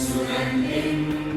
सुगन्धिं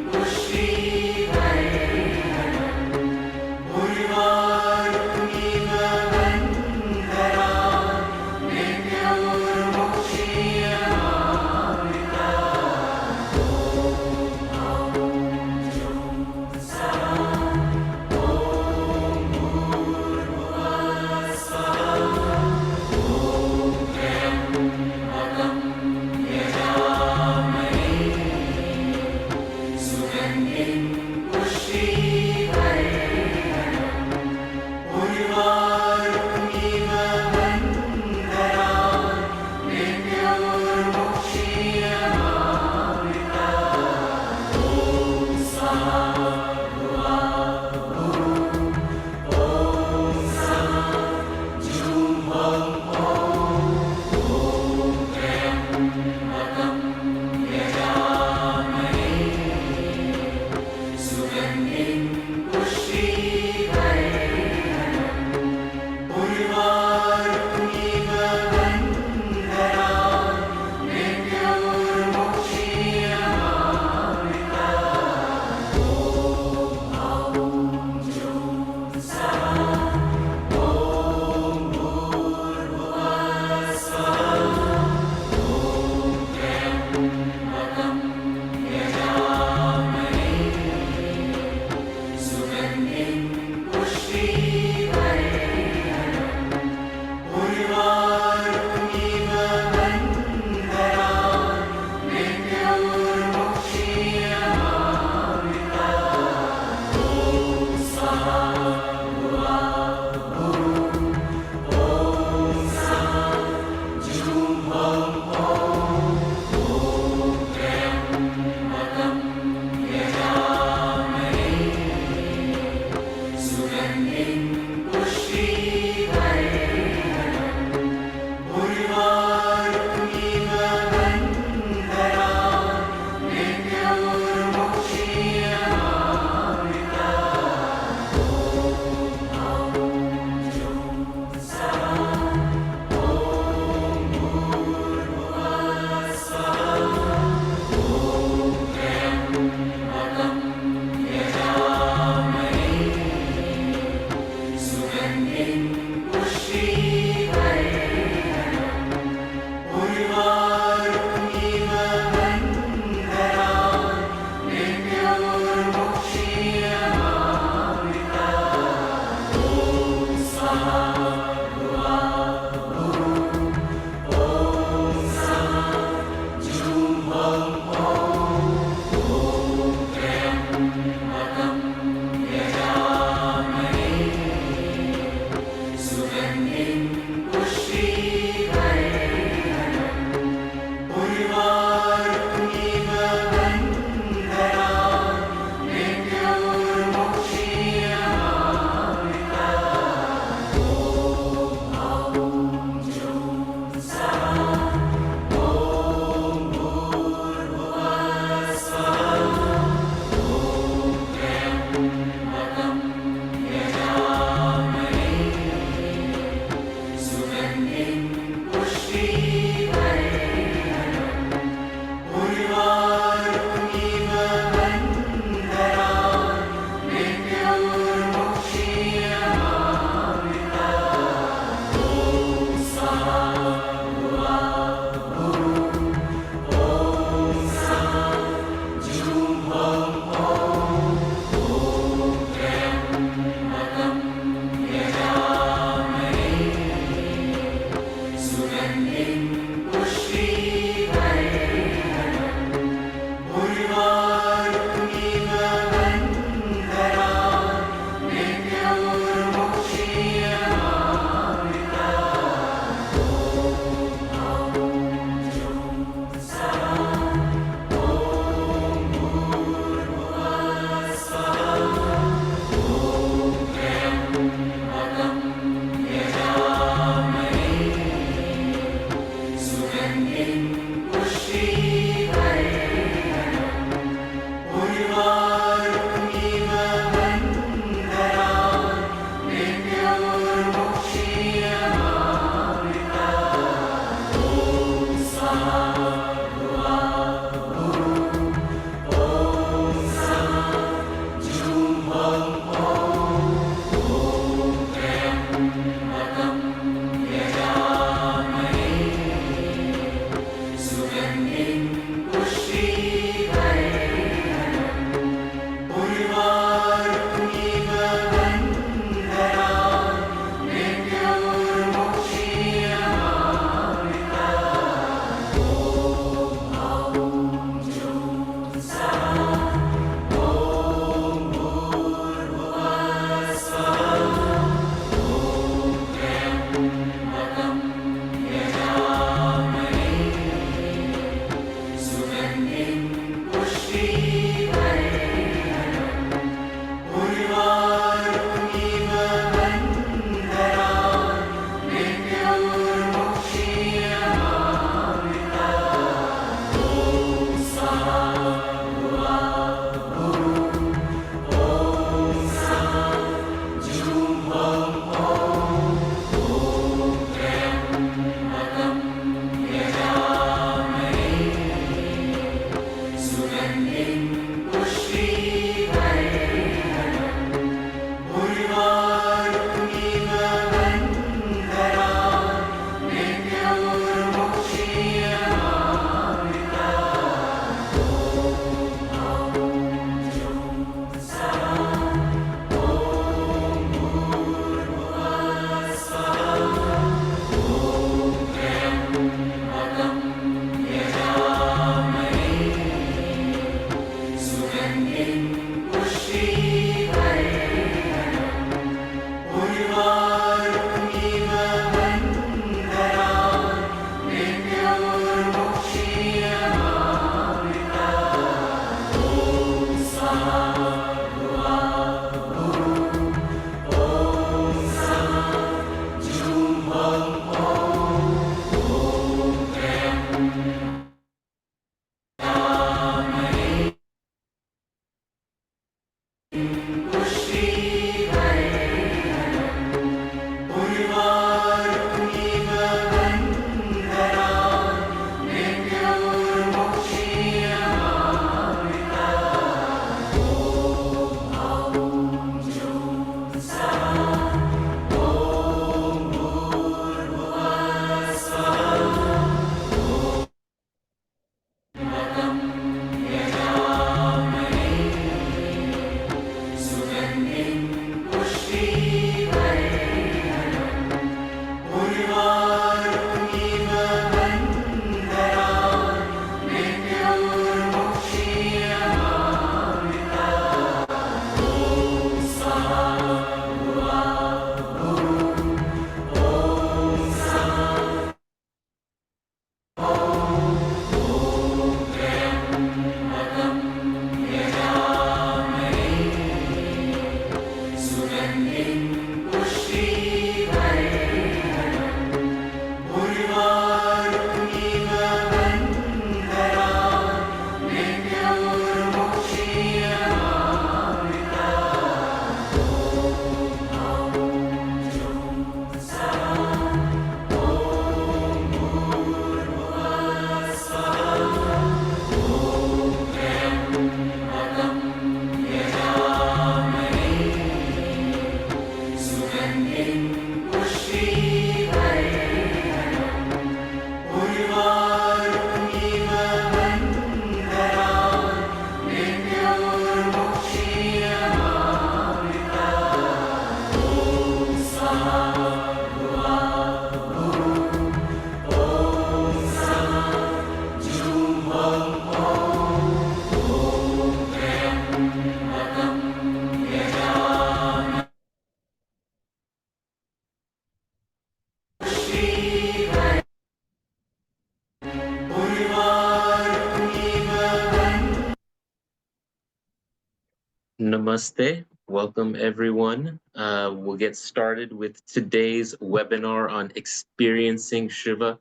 Namaste. Welcome, everyone. We'll get started with today's webinar on experiencing Shiva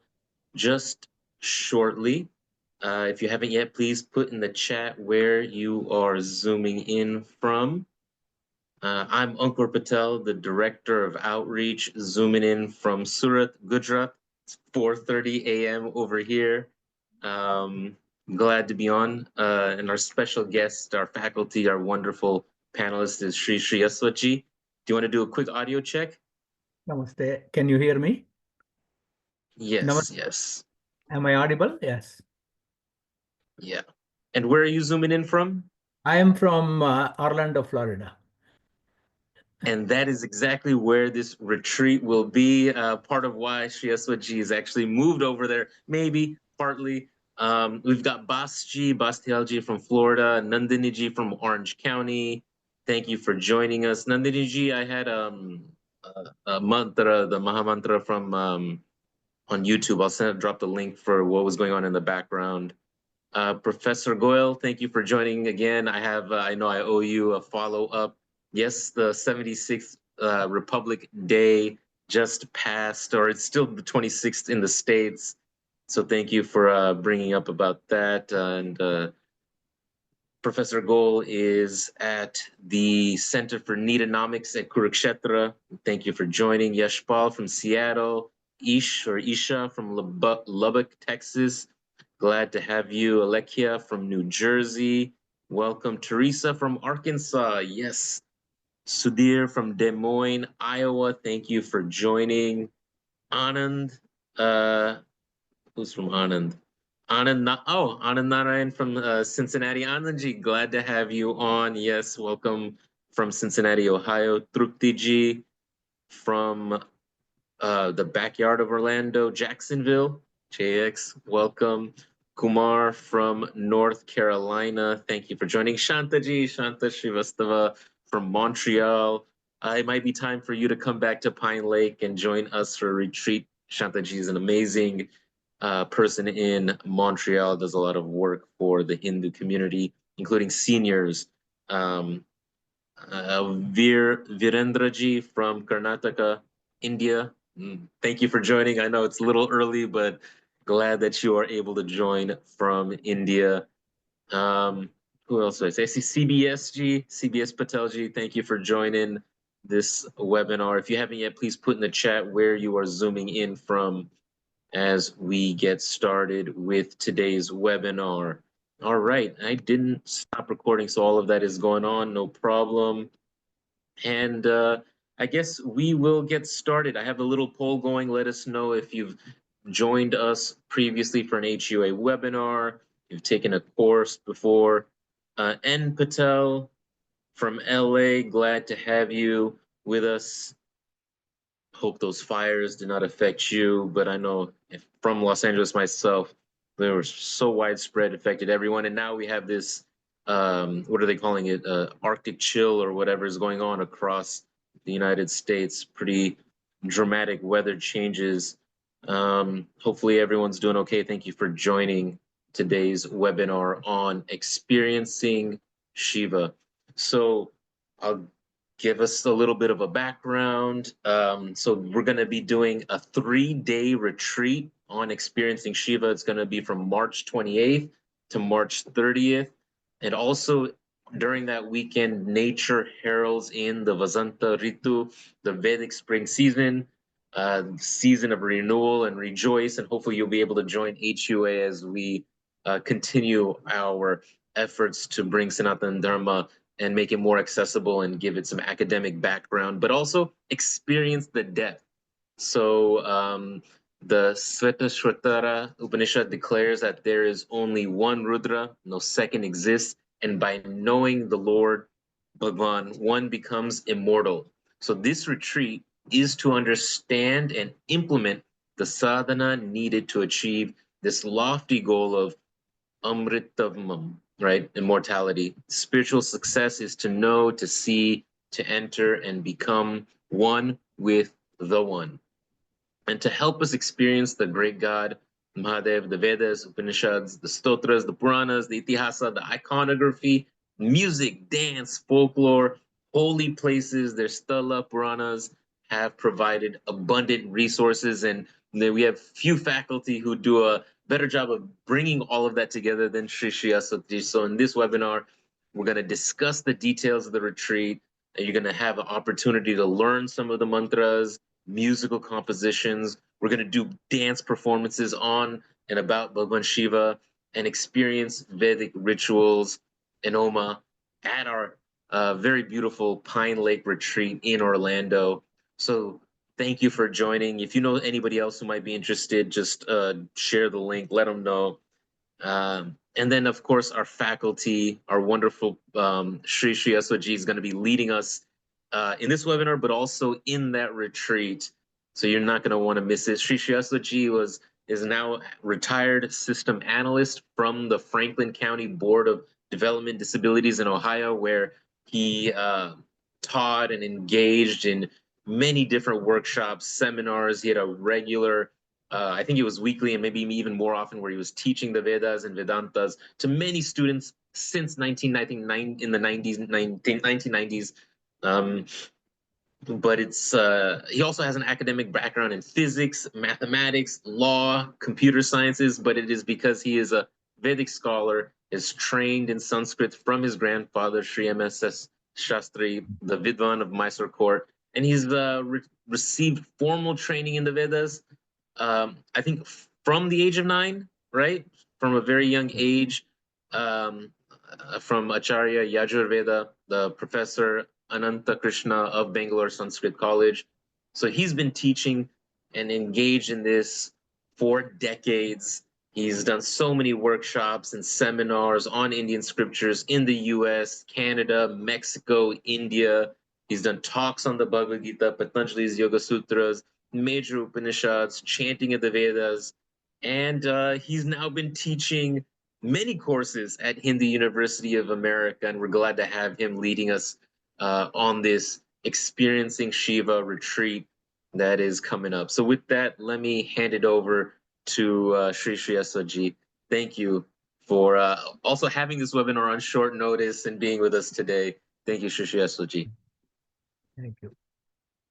just shortly. If you haven't yet, please put in the chat where you are zooming in from. I'm Ankur Patel, the Director of Outreach, zooming in from Surat, Gujarat. It's 4:30 a.m. over here. Glad to be on, and our special guest, our faculty, our wonderful panelist is Shri Sree Aswath. Do you want to do a quick audio check? Namaste. Can you hear me? Yes, Namaste. yes. Am I audible? Yes. Yeah. And where are you zooming in from? I am from Orlando, Florida. And that is exactly where this retreat will be. Part of why Shri Aswath has actually moved over there, maybe partly. We've got Bastialji from Florida, Nandini from Orange County. Thank you for joining us. Nandini, I had a mantra, the Maha Mantra from on YouTube. I'll drop the link for what was going on in the background. Professor Goyle, thank you for joining again. I know I owe you a follow up. Yes, the 76th Republic Day just passed, or it's still the 26th in the States. So thank you for bringing up about that. And Professor Goel is at the Center for Neetonomics at Kurukshetra. Thank you for joining. Yashpal from Seattle. Isha from Lubbock, Texas. Glad to have you. Alekia from New Jersey. Welcome. Teresa from Arkansas. Yes. Sudhir from Des Moines, Iowa. Thank you for joining. Anand. Who's from Anand? Anand Narayan from Cincinnati. Anandji, glad to have you on. Yes, welcome from Cincinnati, Ohio. Truptiji from the backyard of Orlando, Jacksonville. JX, welcome. Kumar from North Carolina. Thank you for joining. Shantaji, Shanta Srivastava from Montreal. It might be time for you to come back to Pine Lake and join us for a retreat. Shantaji is an amazing person in Montreal, does a lot of work for the Hindu community, including seniors. Virendraji from Karnataka, India. Thank you for joining. I know it's a little early, but glad that you are able to join from India. Who else do I say? I see CBS Patelji. Thank you for joining this webinar. If you haven't yet, please put in the chat where you are zooming in from as we get started with today's webinar. All right, I didn't stop recording, so all of that is going on, no problem. And I guess we will get started. I have a little poll going. Let us know if you've joined us previously for an HUA webinar, you've taken a course before. N. Patel from LA, glad to have you with us. Hope those fires did not affect you, but I know from Los Angeles myself, they were so widespread, affected everyone. And now we have this, what are they calling it? Arctic chill or whatever is going on across the United States. Pretty dramatic weather changes. Hopefully everyone's doing okay. Thank you for joining today's webinar on experiencing Shiva. So I'll give us a little bit of a background. So we're going to be doing a 3-day retreat on experiencing Shiva. It's going to be from March 28th to March 30th. And also during that weekend, nature heralds in the Vasanta Ritu, the Vedic spring season, season of renewal and rejoice. And hopefully you'll be able to join HUA as we continue our efforts to bring Sanatana Dharma and make it more accessible and give it some academic background, but also experience the depth. So the Svetashvatara Upanishad declares that there is only one Rudra, no second exists, and by knowing the Lord Bhagwan, one becomes immortal. So this retreat is to understand and implement the sadhana needed to achieve this lofty goal of Amritamam, right? Immortality. Spiritual success is to know, to see, to enter, and become one with the one. And to help us experience the great God, Mahadev, the Vedas, Upanishads, the Stotras, the Puranas, the Itihasa, the iconography, music, dance, folklore, holy places, their Stala Puranas have provided abundant resources. And we have few faculty who do a better job of bringing all of that together than Shri Sree Aswath. So in this webinar, we're going to discuss the details of the retreat. And you're going to have an opportunity to learn some of the mantras, musical compositions. We're going to do dance performances on and about Bhagwan Shiva and experience Vedic rituals and Oma at our very beautiful Pine Lake retreat in Orlando. So thank you for joining. If you know anybody else who might be interested, just share the link, let them know. And then, of course, our faculty, our wonderful Shri Sree Aswath is going to be leading us in this webinar, but also in that retreat. So you're not going to want to miss it. Shri Sree Aswath is now retired system analyst from the Franklin County Board of Development Disabilities in Ohio, where he taught and engaged in many different workshops, seminars. He had a regular I think it was weekly and maybe even more often, where he was teaching the Vedas and Vedantas to many students since 1999 in the 1990s. But he also has an academic background in physics, mathematics, law, computer sciences, but it is because he is a Vedic scholar, is trained in Sanskrit from his grandfather, Sri M.S.S. Shastri, the Vidwan of Mysore court, and he's received formal training in the Vedas, I think from the age of 9, right? From a very young age, from Acharya Yajurveda, the professor Ananta Krishna of Bangalore Sanskrit College. So he's been teaching and engaged in this for decades. He's done so many workshops and seminars on Indian scriptures in the US, Canada, Mexico, India. He's done talks on the Bhagavad Gita, Patanjali's Yoga Sutras, major Upanishads, chanting of the Vedas, and he's now been teaching many courses at Hindu University of America, and we're glad to have him leading us on this Experiencing Shiva retreat that is coming up. So with that, let me hand it over to Shri Sree Aswath. Thank you for also having this webinar on short notice and being with us today. Thank you, Shri Sree Aswath. Thank you.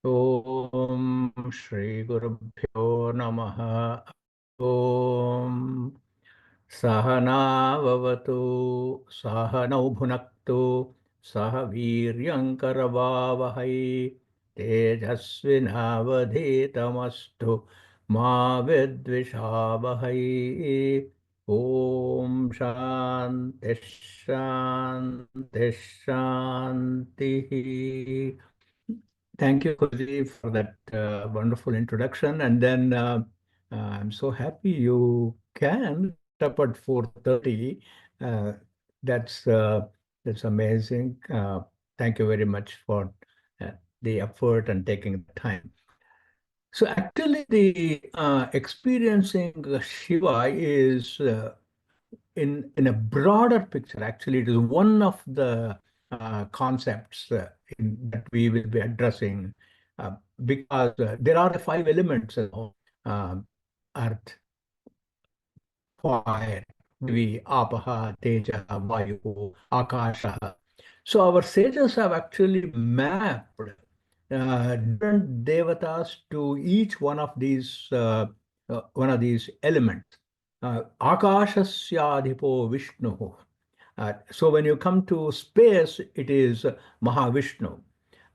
Om Shri Gurubhyo Namaha. Om Sahana Vavatu Sahanau Bhunaktu Saha Viryankaravavahai Tejasvinavadhetamastu Ma Vidvishavahai. Om Shanti Shanti Shanti. Thank you, Koji, for that wonderful introduction. And then I'm so happy you can get up at 4:30. Uh, that's that's amazing. Thank you very much for the effort and taking the time. So actually, the experiencing Shiva is in a broader picture. Actually, it is one of the concepts that we will be addressing because there are the 5 elements: earth, fire, Divi, Apaha, Teja, Vayu, Akasha. So our sages have actually mapped different devatas to each one of these elements. Akashasya Vishnu. So when you come to space, it is Mahavishnu.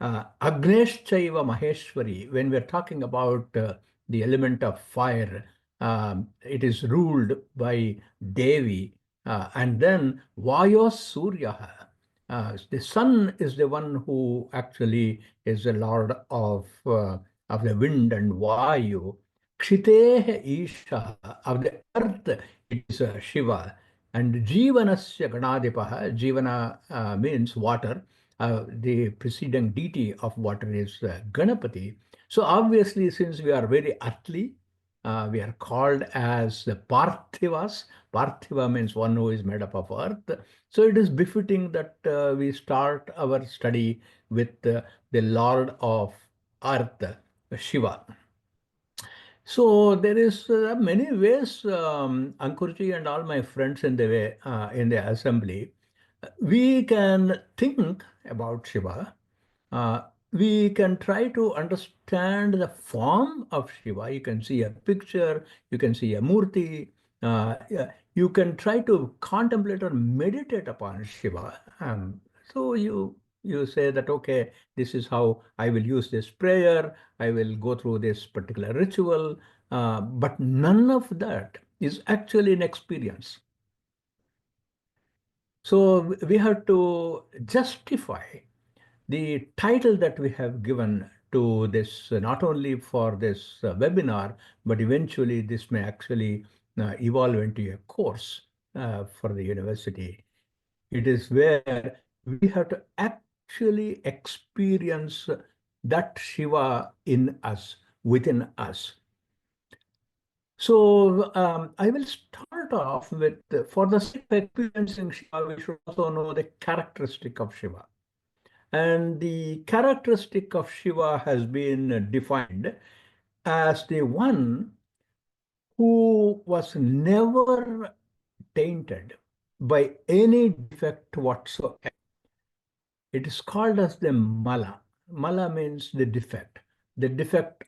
Agneshchaiva Maheshwari, when we're talking about the element of fire, it is ruled by Devi. And then Vayos Surya. The sun is the one who actually is the lord of the wind and Vayu. Kshiteh Isha, of the earth, it is Shiva. And Jivanasya Ganadipaha, Jivana means water. The preceding deity of water is Ganapati. So obviously, since we are very earthly, we are called as the Parthivas. Parthiva means one who is made up of earth. So it is befitting that we start our study with the Lord of Earth, Shiva. So there is many ways, Ankurji and all my friends in the way in the assembly, we can think about Shiva. Uh, we can try to understand the form of Shiva. You can see a picture, you can see a murti. Yeah, you can try to contemplate or meditate upon Shiva. So you say that, okay, this is how I will use this prayer. I will go through this particular ritual. But none of that is actually an experience. So we have to justify the title that we have given to this, not only for this webinar, but eventually this may actually evolve into a course. for the university. It is where we have to actually experience that Shiva in us, within us. So I will start off with, for the sake of experiencing Shiva, we should also know the characteristic of Shiva. And the characteristic of Shiva has been defined as the one who was never tainted by any defect whatsoever. It is called as the mala. Mala means the defect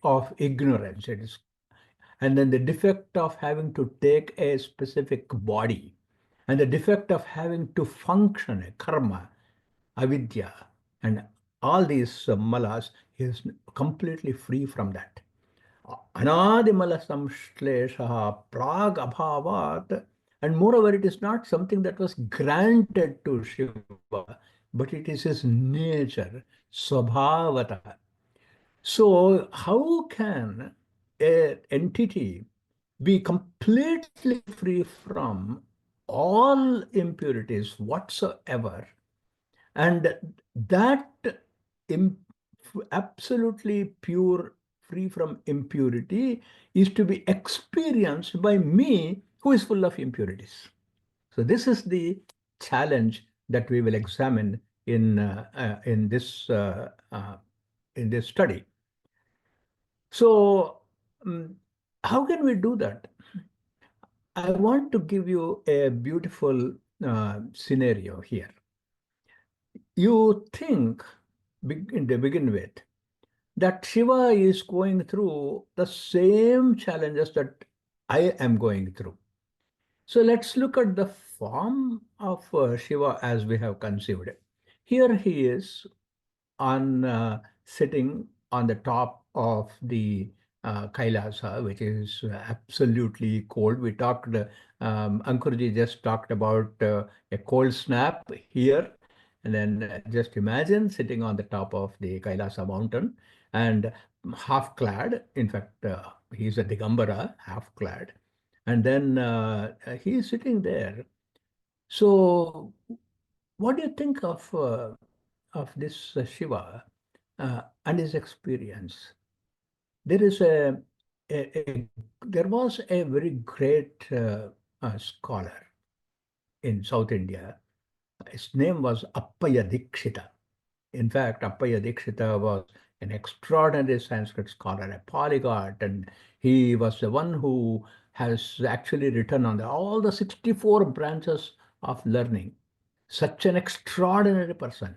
of ignorance. It is, and then the defect of having to take a specific body, and the defect of having to function, a karma, avidya, and all these malas, he is completely free from that. Anadimala samshlesha prag abhavat. And moreover, it is not something that was granted to Shiva, but it is his nature, swabhavata. So, how can an entity be completely free from all impurities whatsoever? And that im- absolutely pure, free from impurity, is to be experienced by me who is full of impurities. So this is the challenge that we will examine in this study. So how can we do that? I want to give you a beautiful scenario here. You think, to begin with, that Shiva is going through the same challenges that I am going through. So let's look at the form of Shiva as we have conceived it. Here he is on sitting on the top of the Kailasa, which is absolutely cold. We talked, Ankurji just talked about a cold snap here. And then just imagine sitting on the top of the Kailasa mountain and half clad. In fact, he's a Digambara, half clad. And then he's sitting there. So, what do you think of this Shiva and his experience? There is there was a very great scholar in South India. His name was Appaya Dikshita. In fact, Appaya Dikshita was an extraordinary Sanskrit scholar, a polyglot, and he was the one who has actually written on all the 64 branches of learning. Such an extraordinary person.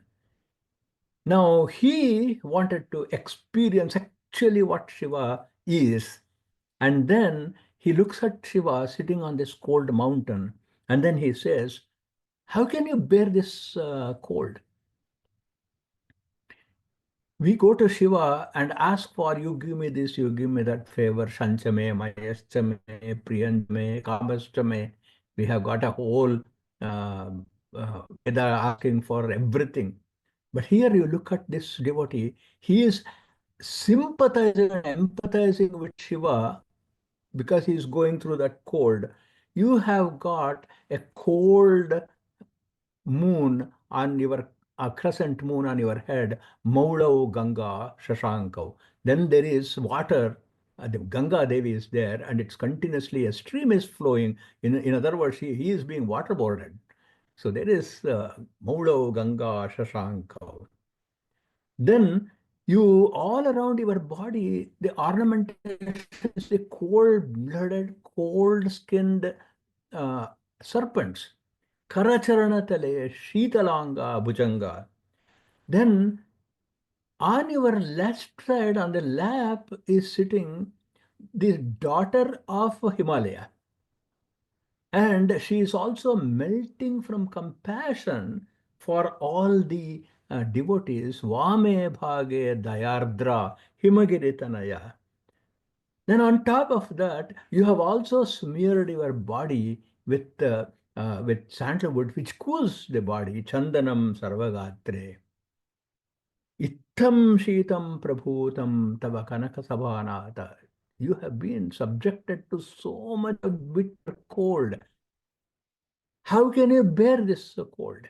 Now, he wanted to experience actually what Shiva is. And then he looks at Shiva sitting on this cold mountain. And then he says, how can you bear this cold? We go to Shiva and ask for, you give me this, you give me that favor, Shanchame, Mayashchame, Priyanchame, Kamashchame. We have got a whole Veda asking for everything. But here you look at this devotee, he is sympathizing and empathizing with Shiva because he is going through that cold. You have got a cold moon on your a crescent moon on your head, Maulao Ganga Shashankau. Then there is water, the Ganga Devi is there, and it's continuously a stream is flowing. In other words, he is being waterboarded. So there is Maulao Ganga Shashankau. Then you all around your body, the ornamentation is the cold-blooded, cold-skinned serpents. Karacharanatale, Shitalanga, Bhujanga. Then on your left side, on the lap, is sitting the daughter of Himalaya. And she is also melting from compassion for all the devotees. Vame bhage dayardra himagiritanaya. Then on top of that, you have also smeared your body with sandalwood, which cools the body. Chandanam sarvagatre. Ittam shitam prabhutam tava kanaka sabhanata. You have been subjected to so much of bitter cold. How can you bear this cold?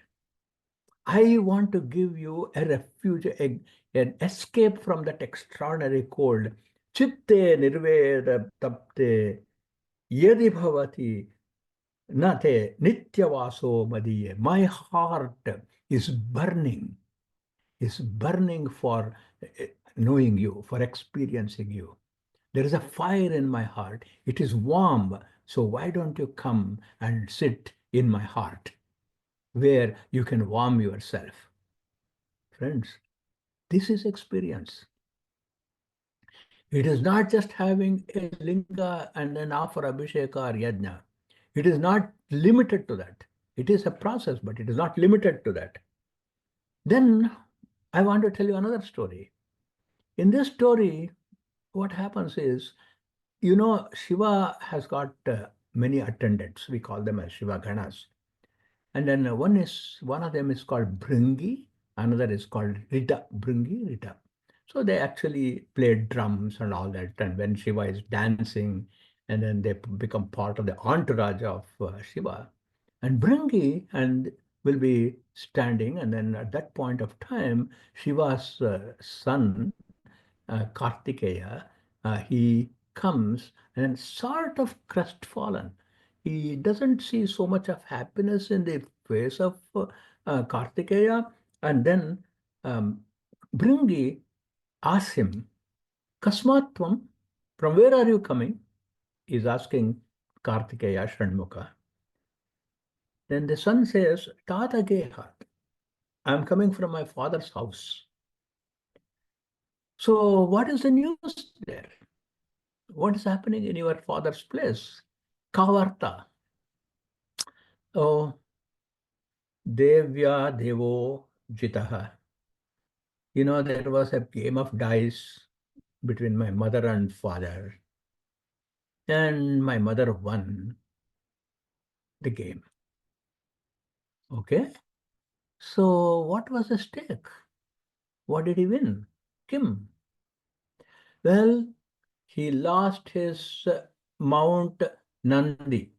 I want to give you a refuge, an escape from that extraordinary cold. Chitte nirveda tapte yadi bhavati nate nityavaso madiye. My heart is burning, for knowing you, for experiencing you. There is a fire in my heart. It is warm. So why don't you come and sit in my heart where you can warm yourself? Friends, this is experience. It is not just having a linga and then offer abhisheka or yajna. It is not limited to that. It is a process, but it is not limited to that. Then I want to tell you another story. In this story, what happens is, Shiva has got many attendants. We call them as Shiva Ganas. And then one of them is called Bringi, another is called Rita, Bringi, Rita. So they actually play drums and all that. And when Shiva is dancing, and then they become part of the entourage of Shiva. And Bringi and will be standing, and then at that point of time, Shiva's son Kartikeya, he comes and sort of crestfallen. He doesn't see so much of happiness in the face of Kartikeya. And then Bringi asks him, Kasmatvam, from where are you coming? He's asking Kartikeya Shanmukha. Then the son says, Tata Gehat, I'm coming from my father's house. So what is the news there? What is happening in your father's place? Kavarta. Oh, Devya Devo Jitaha. There was a game of dice between my mother and father, and my mother won the game. Okay? So, what was the stake? What did he win? Kim. Well, he lost his Mount Nandi,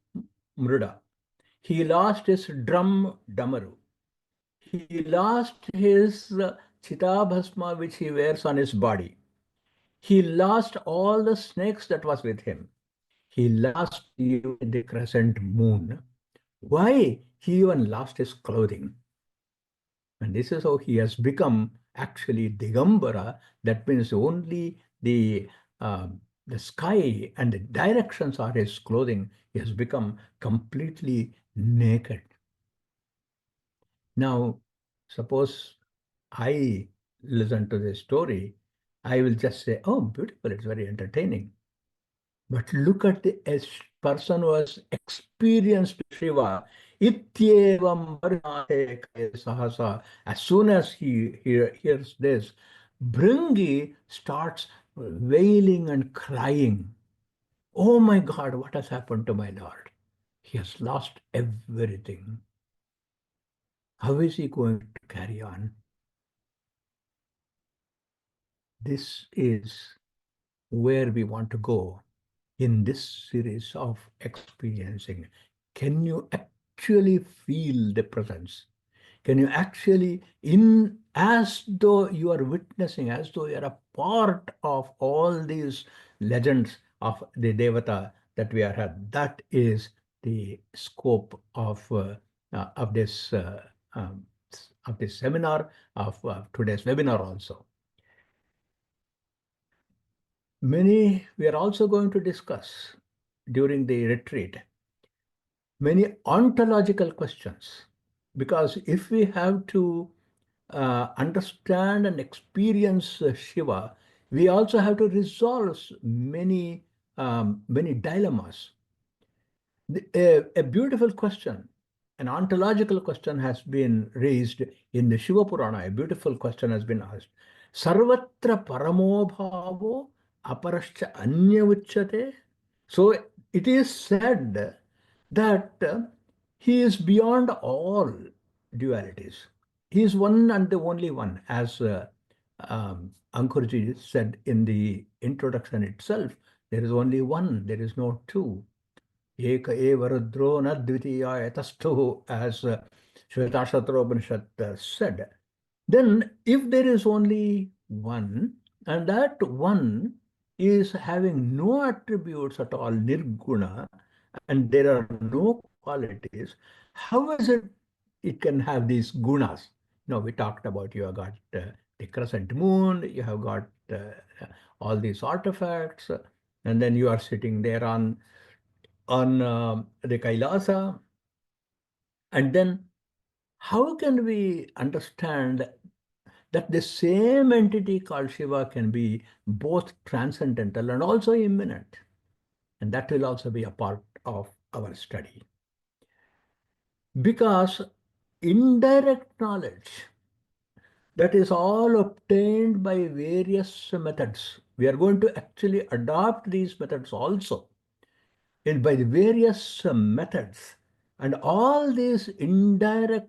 Mruda. He lost his drum, Damaru. He lost his chitabhasma which he wears on his body. He lost all the snakes that was with him. He lost even the crescent moon. Why? He even lost his clothing. And this is how he has become actually Digambara. That means only the sky and the directions are his clothing. He has become completely naked. Now, suppose I listen to this story, I will just say, oh, beautiful, it's very entertaining. But look at the person who has experienced Shiva. Ityevam varnate kaya sahasa. As soon as he hears this, Bringi starts wailing and crying. Oh my God, what has happened to my Lord? He has lost everything. How is he going to carry on? This is where we want to go in this series of experiencing. Can you actually feel the presence? Can you actually, as though you are witnessing, as though you are a part of all these legends of the Devata that we are had? That is the scope of this of this seminar, of today's webinar also. We are also going to discuss during the retreat many ontological questions, because if we have to understand and experience Shiva, we also have to resolve many dilemmas. A beautiful question, an ontological question has been raised in the Shiva Purana. A beautiful question has been asked. Sarvatra paramo bhavo aparascha anya uchyate. So it is said that he is beyond all dualities. He is one and the only one, as Ankurji said in the introduction itself. There is only one, there is no two. Eka eva rudro na dvitiya yatastuhu, as Shvetashatra said. Then, if there is only one, and that one is having no attributes at all, nirguna, and there are no qualities, how is it it can have these gunas? No, we talked about you have got the crescent moon, you have got all these artifacts, and then you are sitting there on the Kailasa, and then how can we understand that the same entity called Shiva can be both transcendental and also immanent? And that will also be a part of our study. Because indirect knowledge, that is all obtained by various methods. We are going to actually adopt these methods also by the various methods. And all these indirect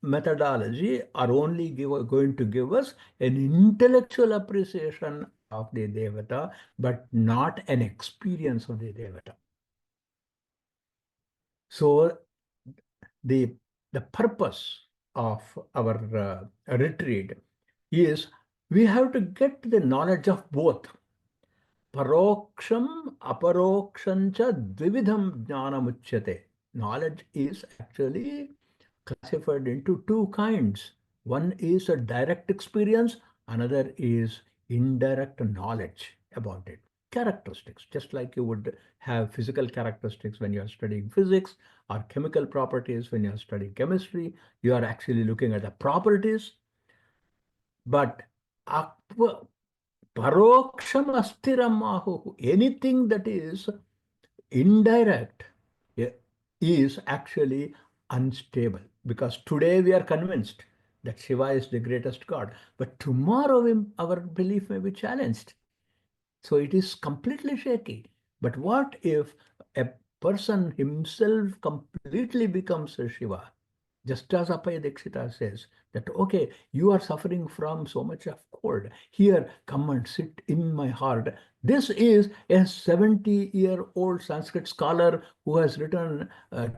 methodology are only going to give us an intellectual appreciation of the Devata, but not an experience of the Devata. So the, the purpose of our retreat is we have to get the knowledge of both. Paroksham, aparokshancha, dvividham jnanamuchyate. Knowledge is actually classified into two kinds. One is a direct experience, another is indirect knowledge about it. Characteristics, just like you would have physical characteristics when you are studying physics, or chemical properties when you are studying chemistry, you are actually looking at the properties. But paroksham astiram ahu, anything that is indirect is actually unstable, because today we are convinced that Shiva is the greatest God, but tomorrow our belief may be challenged. So it is completely shaky. But what if a person himself completely becomes a Shiva? Just as Apaya Dikshita says that, okay, you are suffering from so much of cold. Here, come and sit in my heart. This is a 70-year-old Sanskrit scholar who has written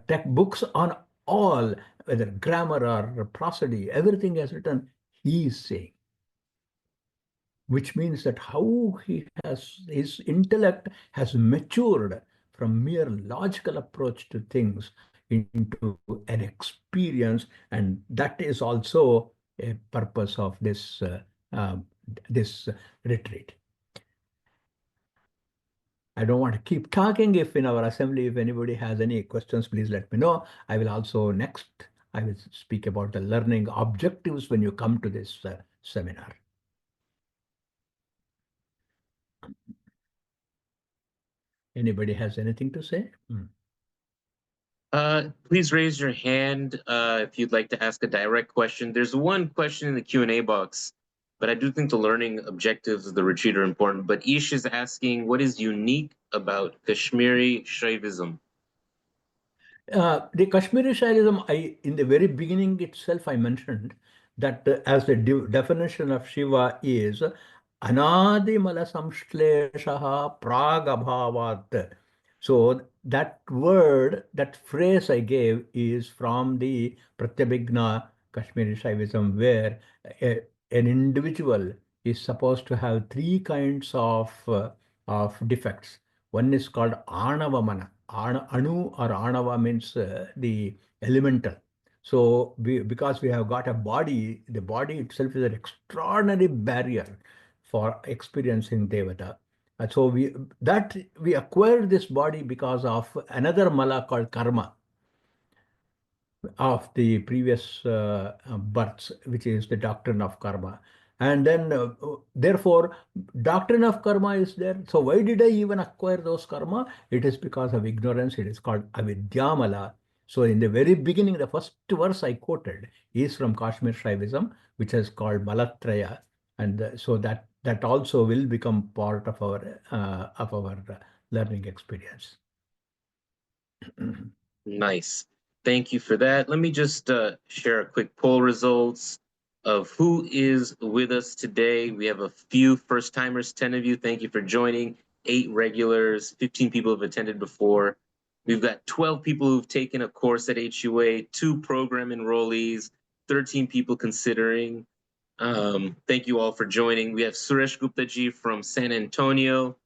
tech books on all, whether grammar or prosody, everything has written, he is saying, which means that how his intellect has matured from mere logical approach to things into an experience, and that is also a purpose of uh, this retreat. I don't want to keep talking. If in our assembly, if anybody has any questions, please let me know. I will also I will speak about the learning objectives when you come to this seminar. Anybody has anything to say? Please raise your hand if you'd like to ask a direct question. There's one question in the Q&A box, but I do think the learning objectives of the retreat are important. But Ish is asking, what is unique about Kashmiri Shaivism? The Kashmiri Shaivism, in the very beginning itself, I mentioned that as the definition of Shiva is Anadimala Samshleshaha Pragabhavat. So that word, that phrase I gave is from the Pratyabhigna Kashmiri Shaivism, where an individual is supposed to have three kinds of defects. One is called Anavamana. Anu or Anava means the elemental. So because we have got a body, the body itself is an extraordinary barrier for experiencing Devata. So we acquired this body because of another mala called karma of the previous births, which is the doctrine of karma. And then, therefore, doctrine of karma is there. So why did I even acquire those karma? It is because of ignorance. It is called avidyamala. So in the very beginning, the first verse I quoted is from Kashmir Shaivism, which is called Malatraya. And so that also will become part of our learning experience. Nice. Thank you for that. Let me just share a quick poll results of who is with us today. We have a few first timers, 10 of you. Thank you for joining. 8 regulars, 15 people have attended before. We've got 12 people who've taken a course at HUA, 2 program enrollees, 13 people considering. Thank you all for joining. We have Suresh Gupta ji from San Antonio.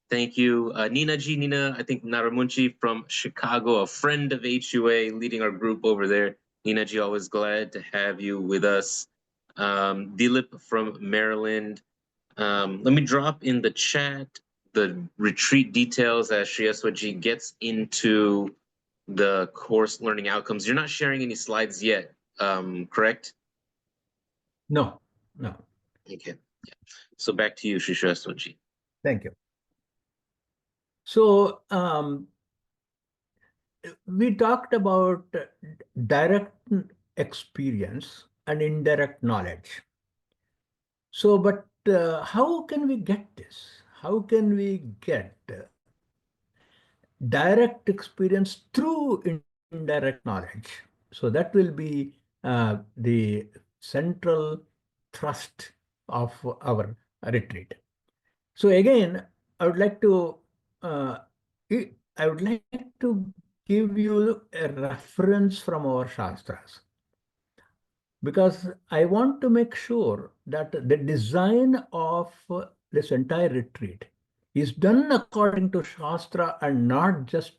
Thank you. Nina, I think Naramunchi from Chicago, a friend of HUA, leading our group over there. Nina ji, always glad to have you with us. Dilip from Maryland. Let me drop in the chat the retreat details as Shri Aswath ji gets into the course learning outcomes. You're not sharing any slides yet, correct? No, no. Okay. Yeah. So back to you, Shri Aswath ji. Thank you. So we talked about direct experience and indirect knowledge. So, but how can we get this? How can we get direct experience through indirect knowledge? So that will be the central thrust of our retreat. So again, I would like to uh, I would like to give you a reference from our Shastras, because I want to make sure that the design of this entire retreat is done according to Shastra and not just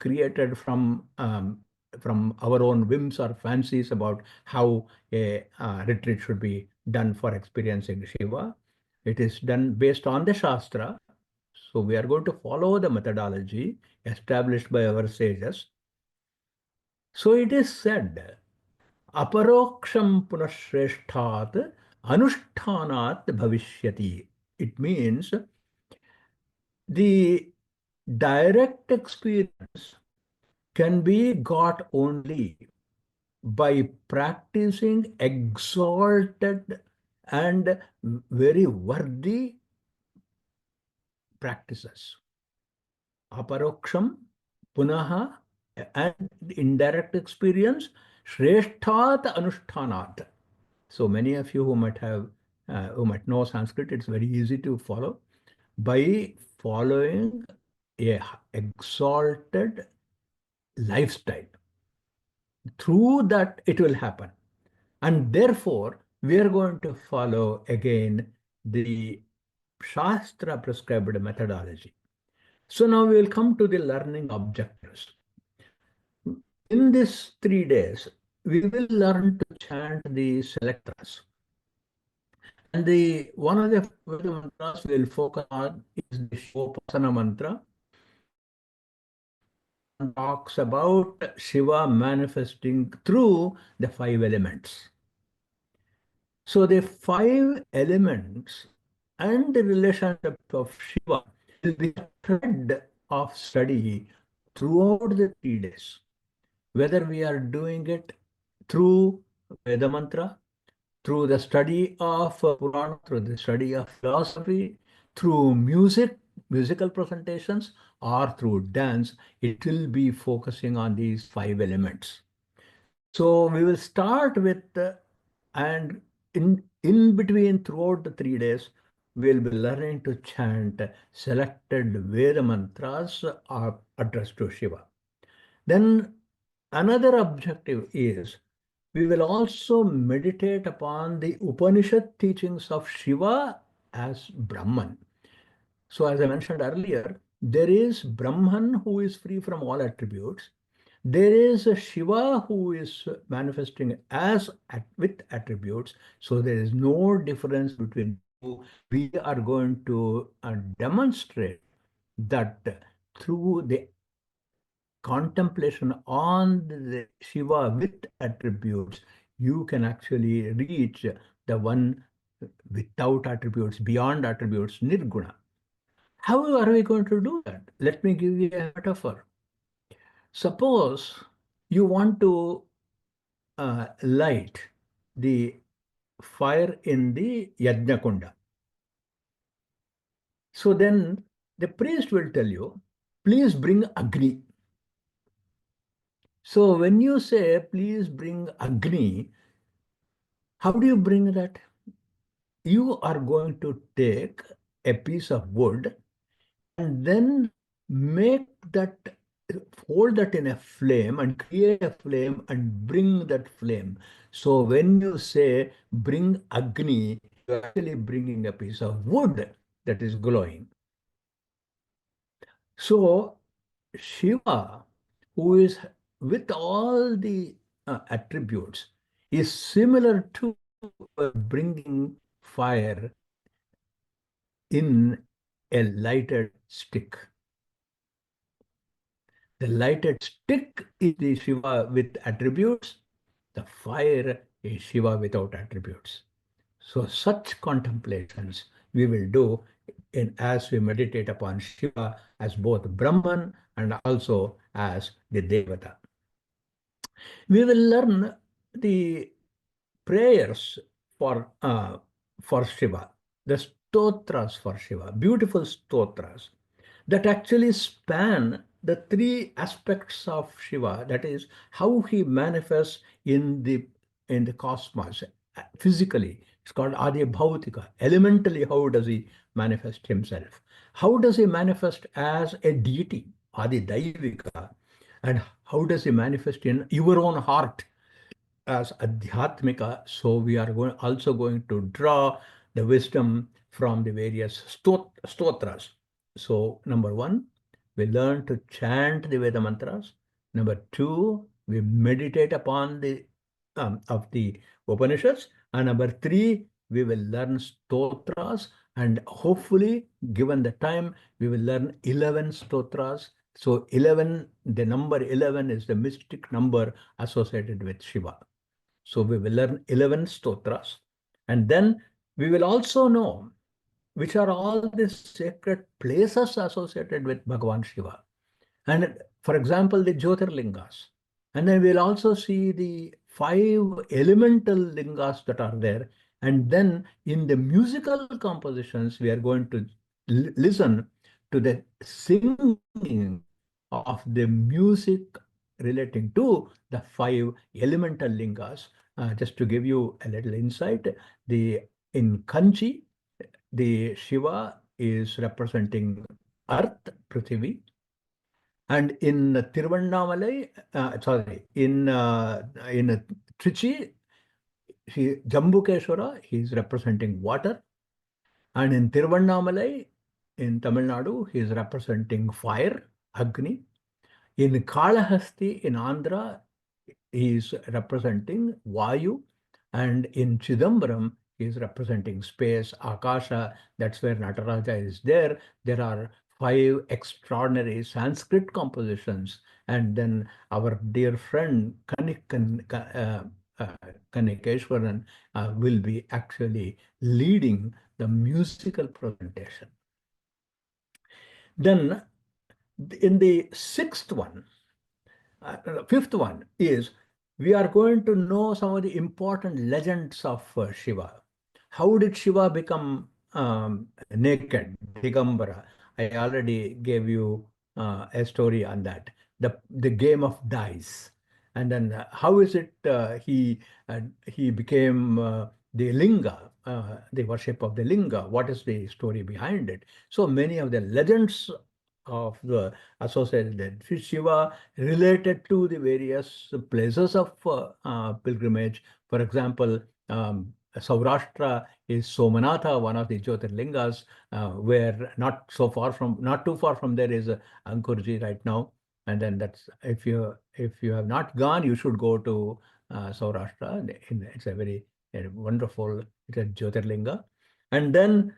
created from our own whims or fancies about how a retreat should be done for experiencing Shiva. It is done based on the Shastra. So we are going to follow the methodology established by our sages. So it is said, aparoksham punashreshtat anushtanat bhavishyati. It means the direct experience can be got only by practicing exalted and very worthy practices. Aparoksham, punaha, and indirect experience, shreshtat anushtanat. So many of you who might know Sanskrit, it's very easy to follow by following a exalted lifestyle. Through that, it will happen. And therefore, we are going to follow again the Shastra prescribed methodology. So now we will come to the learning objectives. In these 3 days, we will learn to chant the selectors. And the one of the mantras we'll focus on is the Shivopasana mantra. One talks about Shiva manifesting through the 5 elements. So the 5 elements and the relationship of Shiva will be a thread of study throughout the 3 days. Whether we are doing it through Veda mantra, through the study of Purana, through the study of philosophy, through musical presentations, or through dance, it will be focusing on these 5 elements. So we will start with, and in between throughout the 3 days, we'll be learning to chant selected Veda mantras addressed to Shiva. Then another objective is we will also meditate upon the Upanishad teachings of Shiva as Brahman. So as I mentioned earlier, there is Brahman who is free from all attributes. There is a Shiva who is manifesting as with attributes. So there is no difference between two. We are going to demonstrate that through the contemplation on the Shiva with attributes, you can actually reach the one without attributes, beyond attributes, nirguna. How are we going to do that? Let me give you a metaphor. Suppose you want to light the fire in the Yajna Kunda. So then the priest will tell you, please bring Agni. So when you say, please bring Agni, how do you bring that? You are going to take a piece of wood and then make that hold that in a flame and create a flame and bring that flame. So when you say bring Agni, you're actually bringing a piece of wood that is glowing. So Shiva, who is with all the attributes, is similar to bringing fire in a lighted stick. The lighted stick is the Shiva with attributes. The fire is Shiva without attributes. So such contemplations we will do as we meditate upon Shiva as both Brahman and also as the Devata. We will learn the prayers for Shiva, the stotras for Shiva, beautiful stotras that actually span the three aspects of Shiva. That is how he manifests in the cosmos physically. It's called Adi Bhautika. Elementally, how does he manifest himself? How does he manifest as a deity, Adi Daivika? And how does he manifest in your own heart as Adhyatmika? So we are also going to draw the wisdom from the various stotras. So number one, we learn to chant the Veda mantras. Number two, we meditate upon the of the Upanishads. And number three, we will learn stotras. And hopefully, given the time, we will learn 11 stotras. So 11, the number 11 is the mystic number associated with Shiva. So we will learn 11 stotras. And then we will also know which are all the sacred places associated with Bhagavan Shiva. And for example, the Jyotirlingas. And then we'll also see the 5 elemental lingas that are there. And then in the musical compositions, we are going to listen to the singing of the music relating to the 5 elemental lingas. Just to give you a little insight, in Kanchi, the Shiva is representing Earth, Prithvi, and in Tiruvannamalai, in Trichy, Jambukeshwara, he is representing water, and in Tiruvannamalai, in Tamil Nadu, he is representing fire, Agni. In Kalahasti, in Andhra, he is representing Vayu, and in Chidambaram, he is representing space, Akasha. That's where Nataraja is there. There are 5 extraordinary Sanskrit compositions, and then our dear friend Kanikeshwaran will be actually leading the musical presentation. Then, in the fifth one is we are going to know some of the important legends of Shiva. How did Shiva become naked, Digambara? I already gave you a story on that. The game of dice, and then how is it he became the linga, the worship of the linga? What is the story behind it? So many of the legends of the associated with Shiva related to the various places of pilgrimage. For example, Saurashtra is Somanatha, one of the Jyotirlingas, where not too far from there is Ankurji right now. And then that's if you have not gone, you should go to Saurashtra. It's a wonderful, it's a Jyotirlinga. And then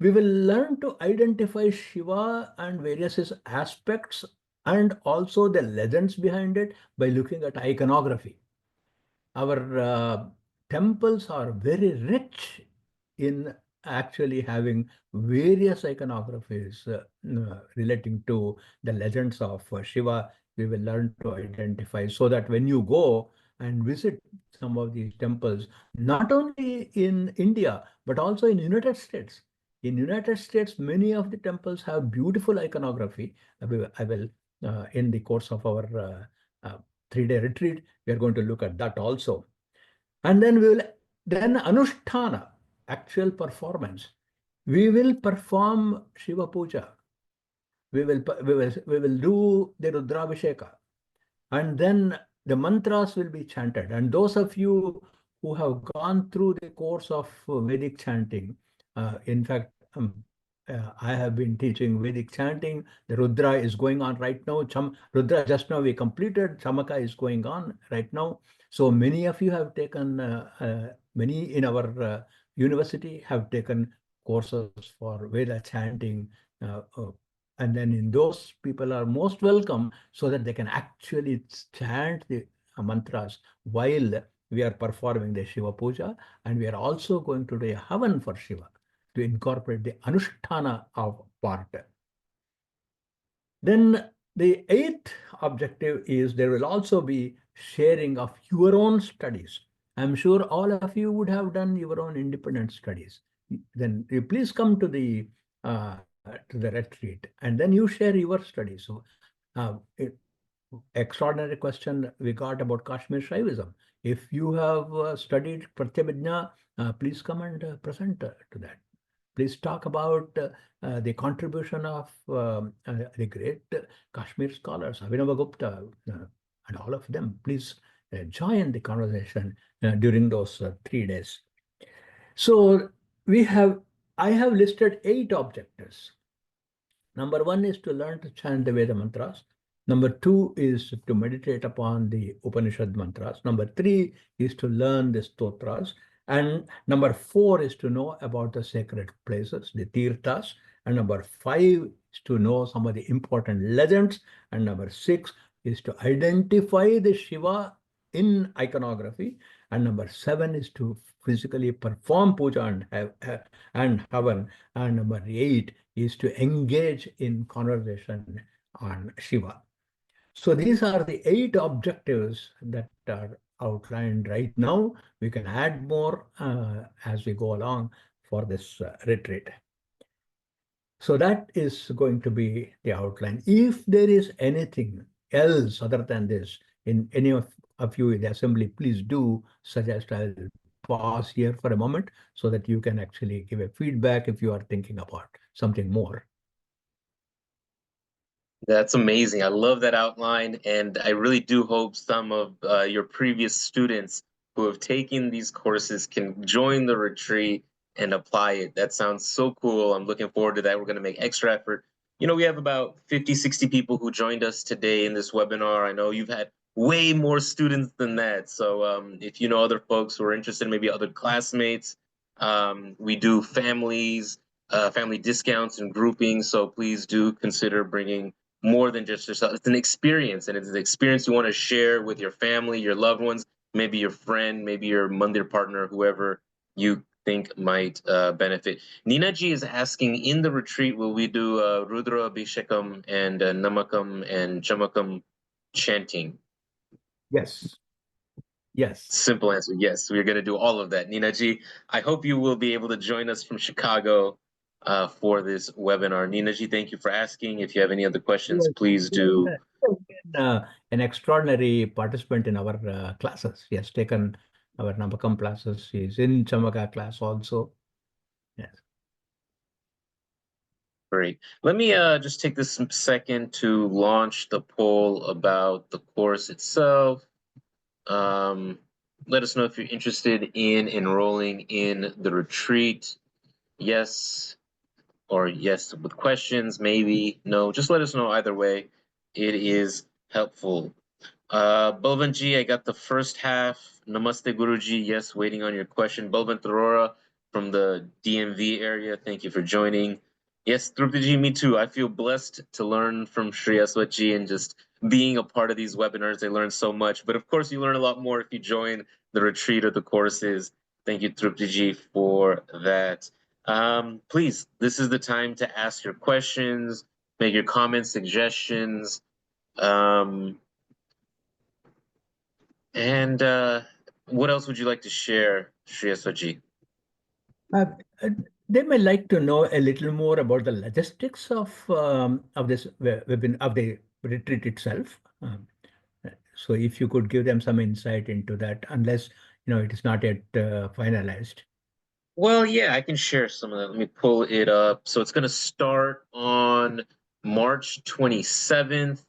we will learn to identify Shiva and various his aspects and also the legends behind it by looking at iconography. Our temples are very rich in actually having various iconographies relating to the legends of Shiva. We will learn to identify so that when you go and visit some of these temples, not only in India, but also in United States. In United States, many of the temples have beautiful iconography. I will in the course of our 3-day retreat, we are going to look at that also. And then then Anushtana, actual performance. We will perform Shiva Puja. we will do the Rudrabhisheka, and then the mantras will be chanted. And those of you who have gone through the course of Vedic chanting, in fact, I have been teaching Vedic chanting. The Rudra is going on right now. Rudra just now we completed. Chamaka is going on right now. So many of you have taken, many in our university have taken courses for Veda chanting. Uh, uh, and then in those people are most welcome so that they can actually chant the mantras while we are performing the Shiva Puja. And we are also going to do a Havan for Shiva to incorporate the Anushtana of part. Then the eighth objective is there will also be sharing of your own studies. I'm sure all of you would have done your own independent studies. Then you please come to the retreat, and then you share your studies. So, extraordinary question we got about Kashmir Shaivism. If you have studied Pratyabhijna, please come and present to that. Please talk about the contribution of the great Kashmir scholars, Abhinava Gupta, and all of them. Please join the conversation during those 3 days. So I have listed 8 objectives. Number 1 is to learn to chant the Veda mantras. Number 2 is to meditate upon the Upanishad mantras. Number 3 is to learn the stotras. And number 4 is to know about the sacred places, the tirthas. And number 5 is to know some of the important legends. And number 6 is to identify the Shiva in iconography. And number 7 is to physically perform puja and havan. And number 8 is to engage in conversation on Shiva. So these are the 8 objectives that are outlined right now. We can add more as we go along for this retreat. So that is going to be the outline. If there is anything else other than this in any of you in the assembly, please do suggest. I'll pause here for a moment so that you can actually give a feedback if you are thinking about something more. That's amazing. I love that outline, and I really do hope some of your previous students who have taken these courses can join the retreat and apply it. That sounds so cool. I'm looking forward to that. We're going to make extra effort. You know, we have about 50, 60 people who joined us today in this webinar. I know you've had way more students than that. So if you know other folks who are interested, maybe other classmates, we do family discounts and groupings. So please do consider bringing more than just yourself. It's an experience, and it's an experience you want to share with your family, your loved ones, maybe your friend, maybe your mandir partner, whoever you think might benefit. Nina Ji is asking, in the retreat, will we do Rudra Abhishekam and Namakam and Chamakam chanting? Yes. Yes. Simple answer, yes. We're going to do all of that. Nina Ji, I hope you will be able to join us from Chicago for this webinar. Nina Ji, thank you for asking. If you have any other questions, Yes. please do. An extraordinary participant in our classes. He has taken our Namakam classes. He is in Chamaka class also. Yes. Great. Let me just take this second to launch the poll about the course itself. Let us know if you're interested in enrolling in the retreat. Yes, or yes with questions, maybe, no. Just let us know either way. It is helpful. Balvanji, I got the first half. Namaste Guruji, yes, waiting on your question. Balvant Arora from the DMV area, thank you for joining. Yes, Truptiji, me too. I feel blessed to learn from Sri Aswath ji and just being a part of these webinars. I learn so much, but of course you learn a lot more if you join the retreat or the courses. Thank you, Truptiji, for that. Please, this is the time to ask your questions, make your comments, suggestions. And what else would you like to share, Shri Aswath? Uh, uh, they may like to know a little more about the logistics of this webinar, of the retreat itself. So if you could give them some insight into that, unless it is not yet finalized. Well, yeah, I can share some of that. Let me pull it up. So it's going to start on March 27th.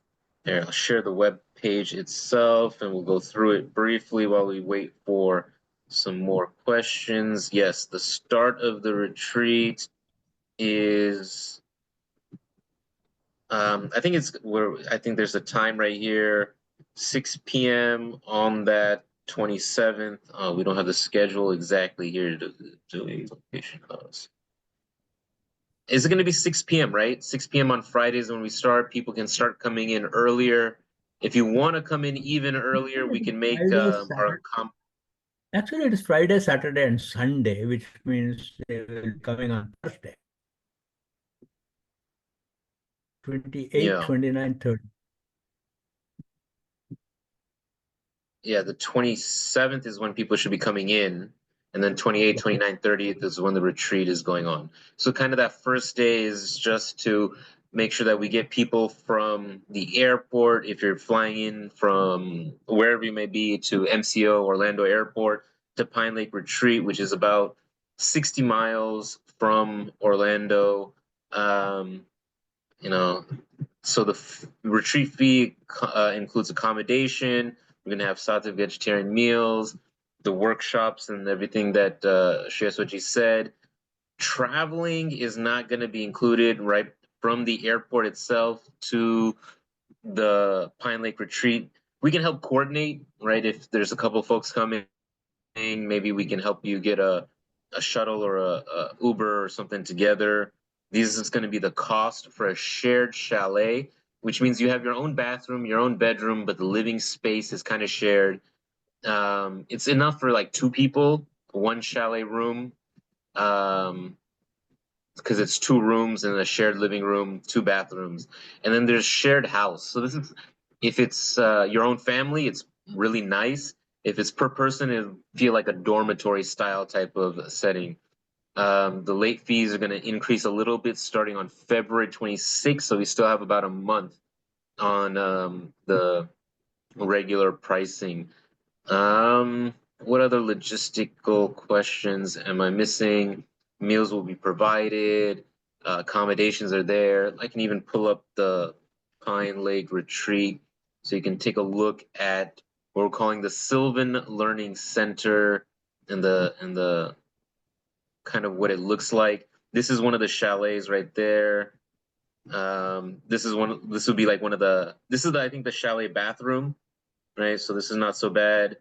There, I'll share the web page itself and we'll go through it briefly while we wait for some more questions. Yes, the start of the retreat is I think it's where I think there's a time right here, 6 p.m. on that 27th. We don't have the schedule exactly here. Doing location costs. Is it going to be 6 p.m., right? 6 p.m. on Fridays when we start. People can start coming in earlier. If you want to come in even earlier, we can make Friday, our actually, it is Friday, Saturday, and Sunday, which means they will be coming on Thursday. 28, yeah. 29, 30. Yeah, the 27th is when people should be coming in, and then 28, 29, 30th is when the retreat is going on. So kind of that first day is just to make sure that we get people from the airport, if you're flying in from wherever you may be, to MCO, Orlando Airport, to Pine Lake Retreat, which is about 60 miles from Orlando. You know, so the retreat fee includes accommodation. We're gonna have sattvic vegetarian meals, the workshops, and everything that Shri Aswath said. Traveling is not going to be included right from the airport itself to the Pine Lake retreat. We can help coordinate, right? If there's a couple folks coming, maybe we can help you get a shuttle or a Uber or something together. This is going to be the cost for a shared chalet, which means you have your own bathroom, your own bedroom, but the living space is kind of shared. It's enough for like 2 people, 1 chalet room, because it's 2 rooms and a shared living room, 2 bathrooms, and then there's shared house. So this is, if it's your own family, it's really nice. If it's per person, it'll feel like a dormitory style type of setting. The late fees are going to increase a little bit starting on February 26th, so we still have about a month on the regular pricing. What other logistical questions am I missing? Meals will be provided. Accommodations are there. I can even pull up the Pine Lake Retreat so you can take a look at what we're calling the Sylvan Learning Center and the kind of what it looks like. This is one of the chalets right there. This would be like one of the, this is the, I think the chalet bathroom, right? So this is not so bad.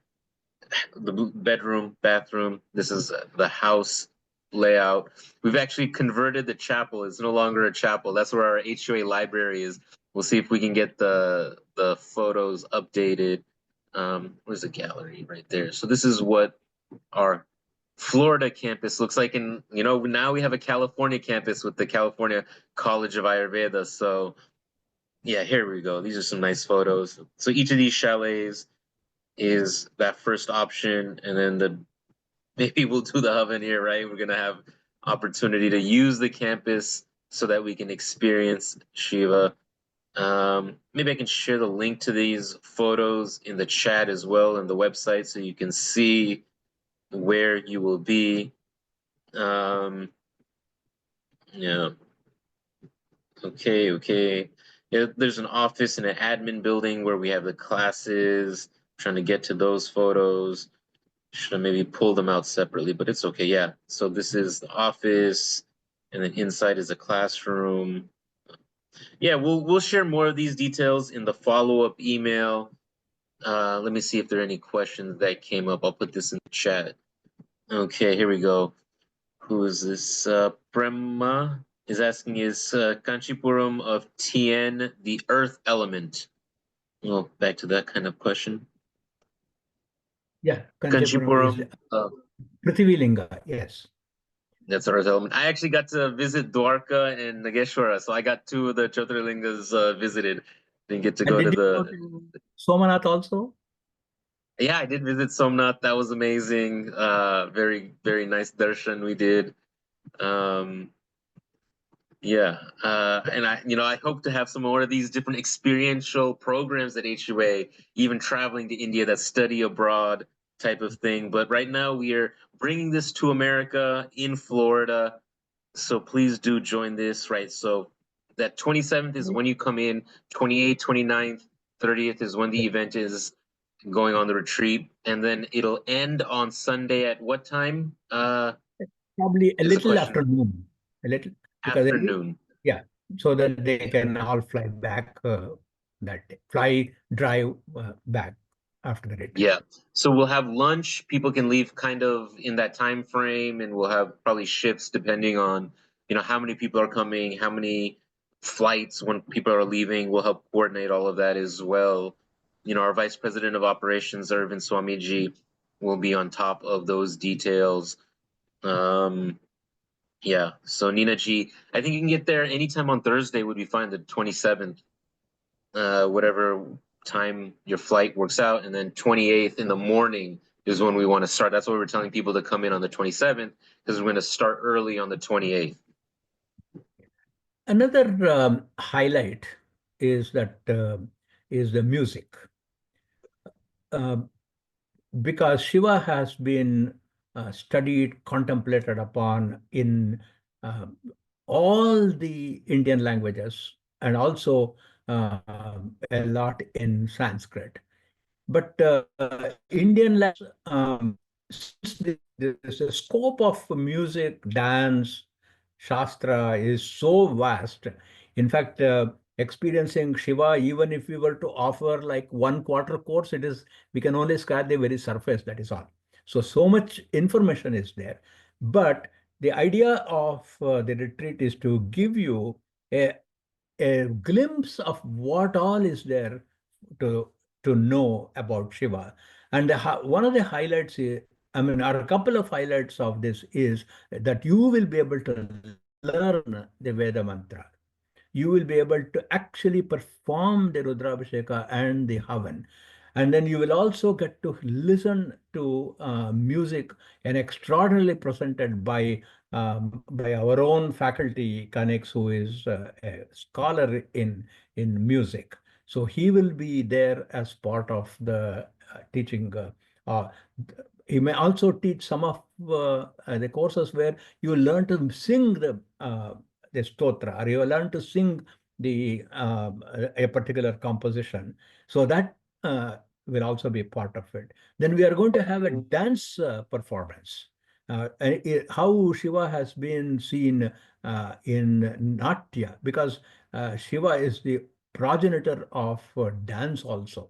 The bedroom, bathroom. This is the house layout. We've actually converted the chapel. It's no longer a chapel. That's where our HOA library is. We'll see if we can get the photos updated. Where's the gallery? Right there. So this is what our Florida campus looks like. And, now we have a California campus with the California College of Ayurveda. So yeah, here we go. These are some nice photos. So each of these chalets is that first option, and then maybe we'll do the oven here, right? We're gonna have opportunity to use the campus so that we can experience Shiva. Maybe I can share the link to these photos in the chat as well and the website so you can see where you will be. Yeah. Okay. Yeah, there's an office and an admin building where we have the classes. I'm trying to get to those photos. Should have maybe pulled them out separately, but it's okay. Yeah. So this is the office, and then inside is a classroom. Yeah, we'll share more of these details in the follow-up email. Let me see if there are any questions that came up. I'll put this in the chat. Okay, here we go. Who is this? Prema is asking, is Kanchipuram of Tien the earth element? Well, back to that kind of question. Yeah, Kanchipuram is Kanchipuram, Prithvilinga, yes. that's earth element. I actually got to visit Dwarka and Nageshwara, so I got 2 of the Jyotirlingas visited. Didn't get to And go to did you go the. to Somanath also? Yeah, I did visit Somnath. That was amazing. Very, very nice darshan we did. Yeah, and I hope to have some more of these different experiential programs at HUA, even traveling to India, that study abroad type of thing. But right now we are bringing this to America in Florida, so please do join this, right? So that 27th is when you come in, 28th, 29th, 30th is when the event is going on the retreat, and then it'll end on Sunday at what time? Probably a Is the little question. afternoon, a little, because Afternoon. yeah, so that they can all fly back that day, fly, drive back after the retreat. Yeah. So we'll have lunch. People can leave kind of in that time frame, and we'll have probably shifts depending on, how many people are coming, how many flights when people are leaving. We'll help coordinate all of that as well. Our Vice President of Operations, Irvin Swamiji, will be on top of those details. Yeah. So Nina G, I think you can get there anytime on Thursday would be fine, the 27th, whatever time your flight works out. And then 28th in the morning is when we want to start. That's why we're telling people to come in on the 27th, because we're going to start early on the 28th. Another highlight is that is the music. Because Shiva has been studied, contemplated upon in uh, all the Indian languages, and also a lot in Sanskrit. But Indian language, since the scope of music, dance, Shastra is so vast. In fact, experiencing Shiva, even if we were to offer like one quarter course, we can only scratch the very surface, that is all. So much information is there. But the idea of the retreat is to give you a, a glimpse of what all is there to to know about Shiva. And one of the highlights, I mean, or a couple of highlights of this is that you will be able to learn the Veda mantra. You will be able to actually perform the Rudrabhisheka and the Havan. And then you will also get to listen to music and extraordinarily presented by our own faculty, Kanex, who is a scholar in music. So he will be there as part of the teaching. Uh, he may also teach some of the courses where you learn to sing the stotra, or you learn to sing a particular composition. So that will also be part of it. Then we are going to have a dance performance. How Shiva has been seen in Natya, because Shiva is the progenitor of dance also.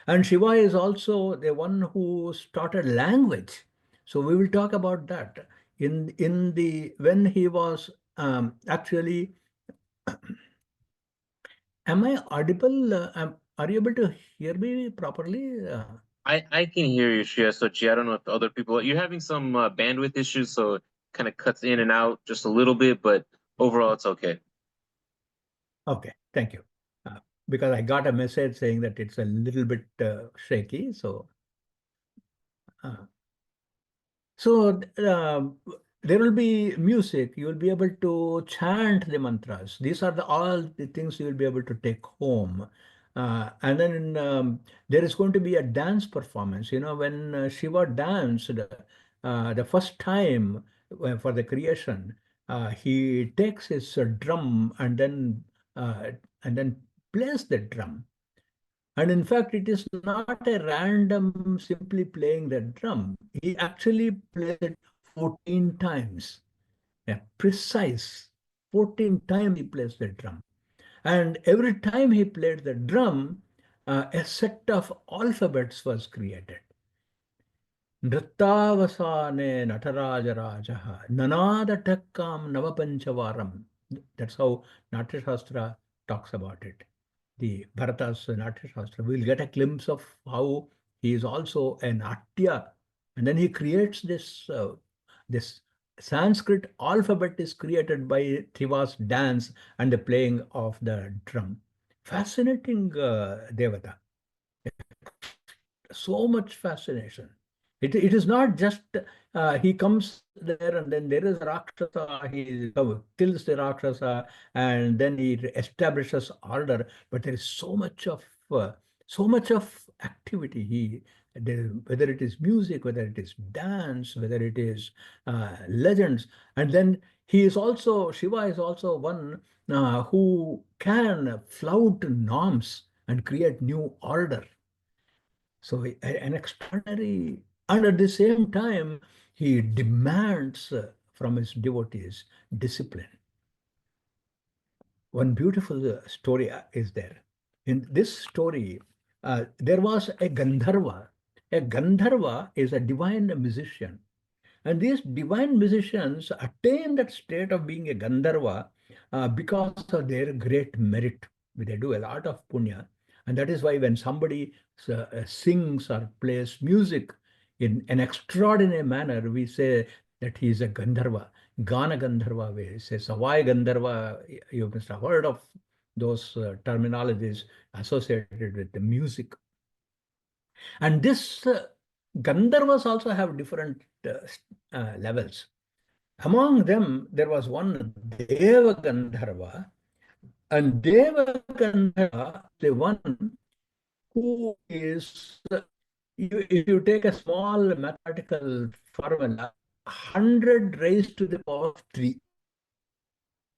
And Shiva is also the one who started language. So we will talk about that in the when he was actually. Am I audible? Are you able to hear me properly? I can hear you, Shia Sochi. I don't know if other people, you're having some bandwidth issues, so it kind of cuts in and out just a little bit, but overall it's okay. Okay, thank you. Because I got a message saying that it's a little bit shaky. Uh, So there will be music. You will be able to chant the mantras. These are all the things you will be able to take home. And then there is going to be a dance performance. When Shiva danced the first time for the creation, he takes his drum uh, and then plays the drum. And in fact, it is not a random simply playing the drum. He actually plays it 14 times. Yeah, precise. 14 times he plays the drum. And every time he played the drum, a set of alphabets was created. Nrittavasane Nataraja Nanada Takkam Navapanchavaram. That's how Natya Shastra talks about it. The Bharata's Natya Shastra. We'll get a glimpse of how he is also a Natya. And then he creates this Sanskrit alphabet is created by Shiva's dance and the playing of the drum. Fascinating Devata, so much fascination. It is not just he comes there and then there is a Rakshasa, he kills the Rakshasa and then he establishes order. But there is so much of activity. Whether it is music, whether it is dance, whether it is legends, and then Shiva is also one who can flout norms and create new order. So an extraordinary, and at the same time, he demands from his devotees discipline. One beautiful story is there. In this story, there was a Gandharva. A Gandharva is a divine musician. And these divine musicians attain that state of being a Gandharva because of their great merit. They do a lot of punya. And that is why when somebody sings or plays music in an extraordinary manner, we say that he is a Gandharva. Gana Gandharva, we say Savai Gandharva. You must have heard of those terminologies associated with the music. And this Gandharvas also have different levels. Among them, there was one Deva Gandharva, and Deva Gandharva, the one who is, if you take a small mathematical formula, 100 raised to the power of 3,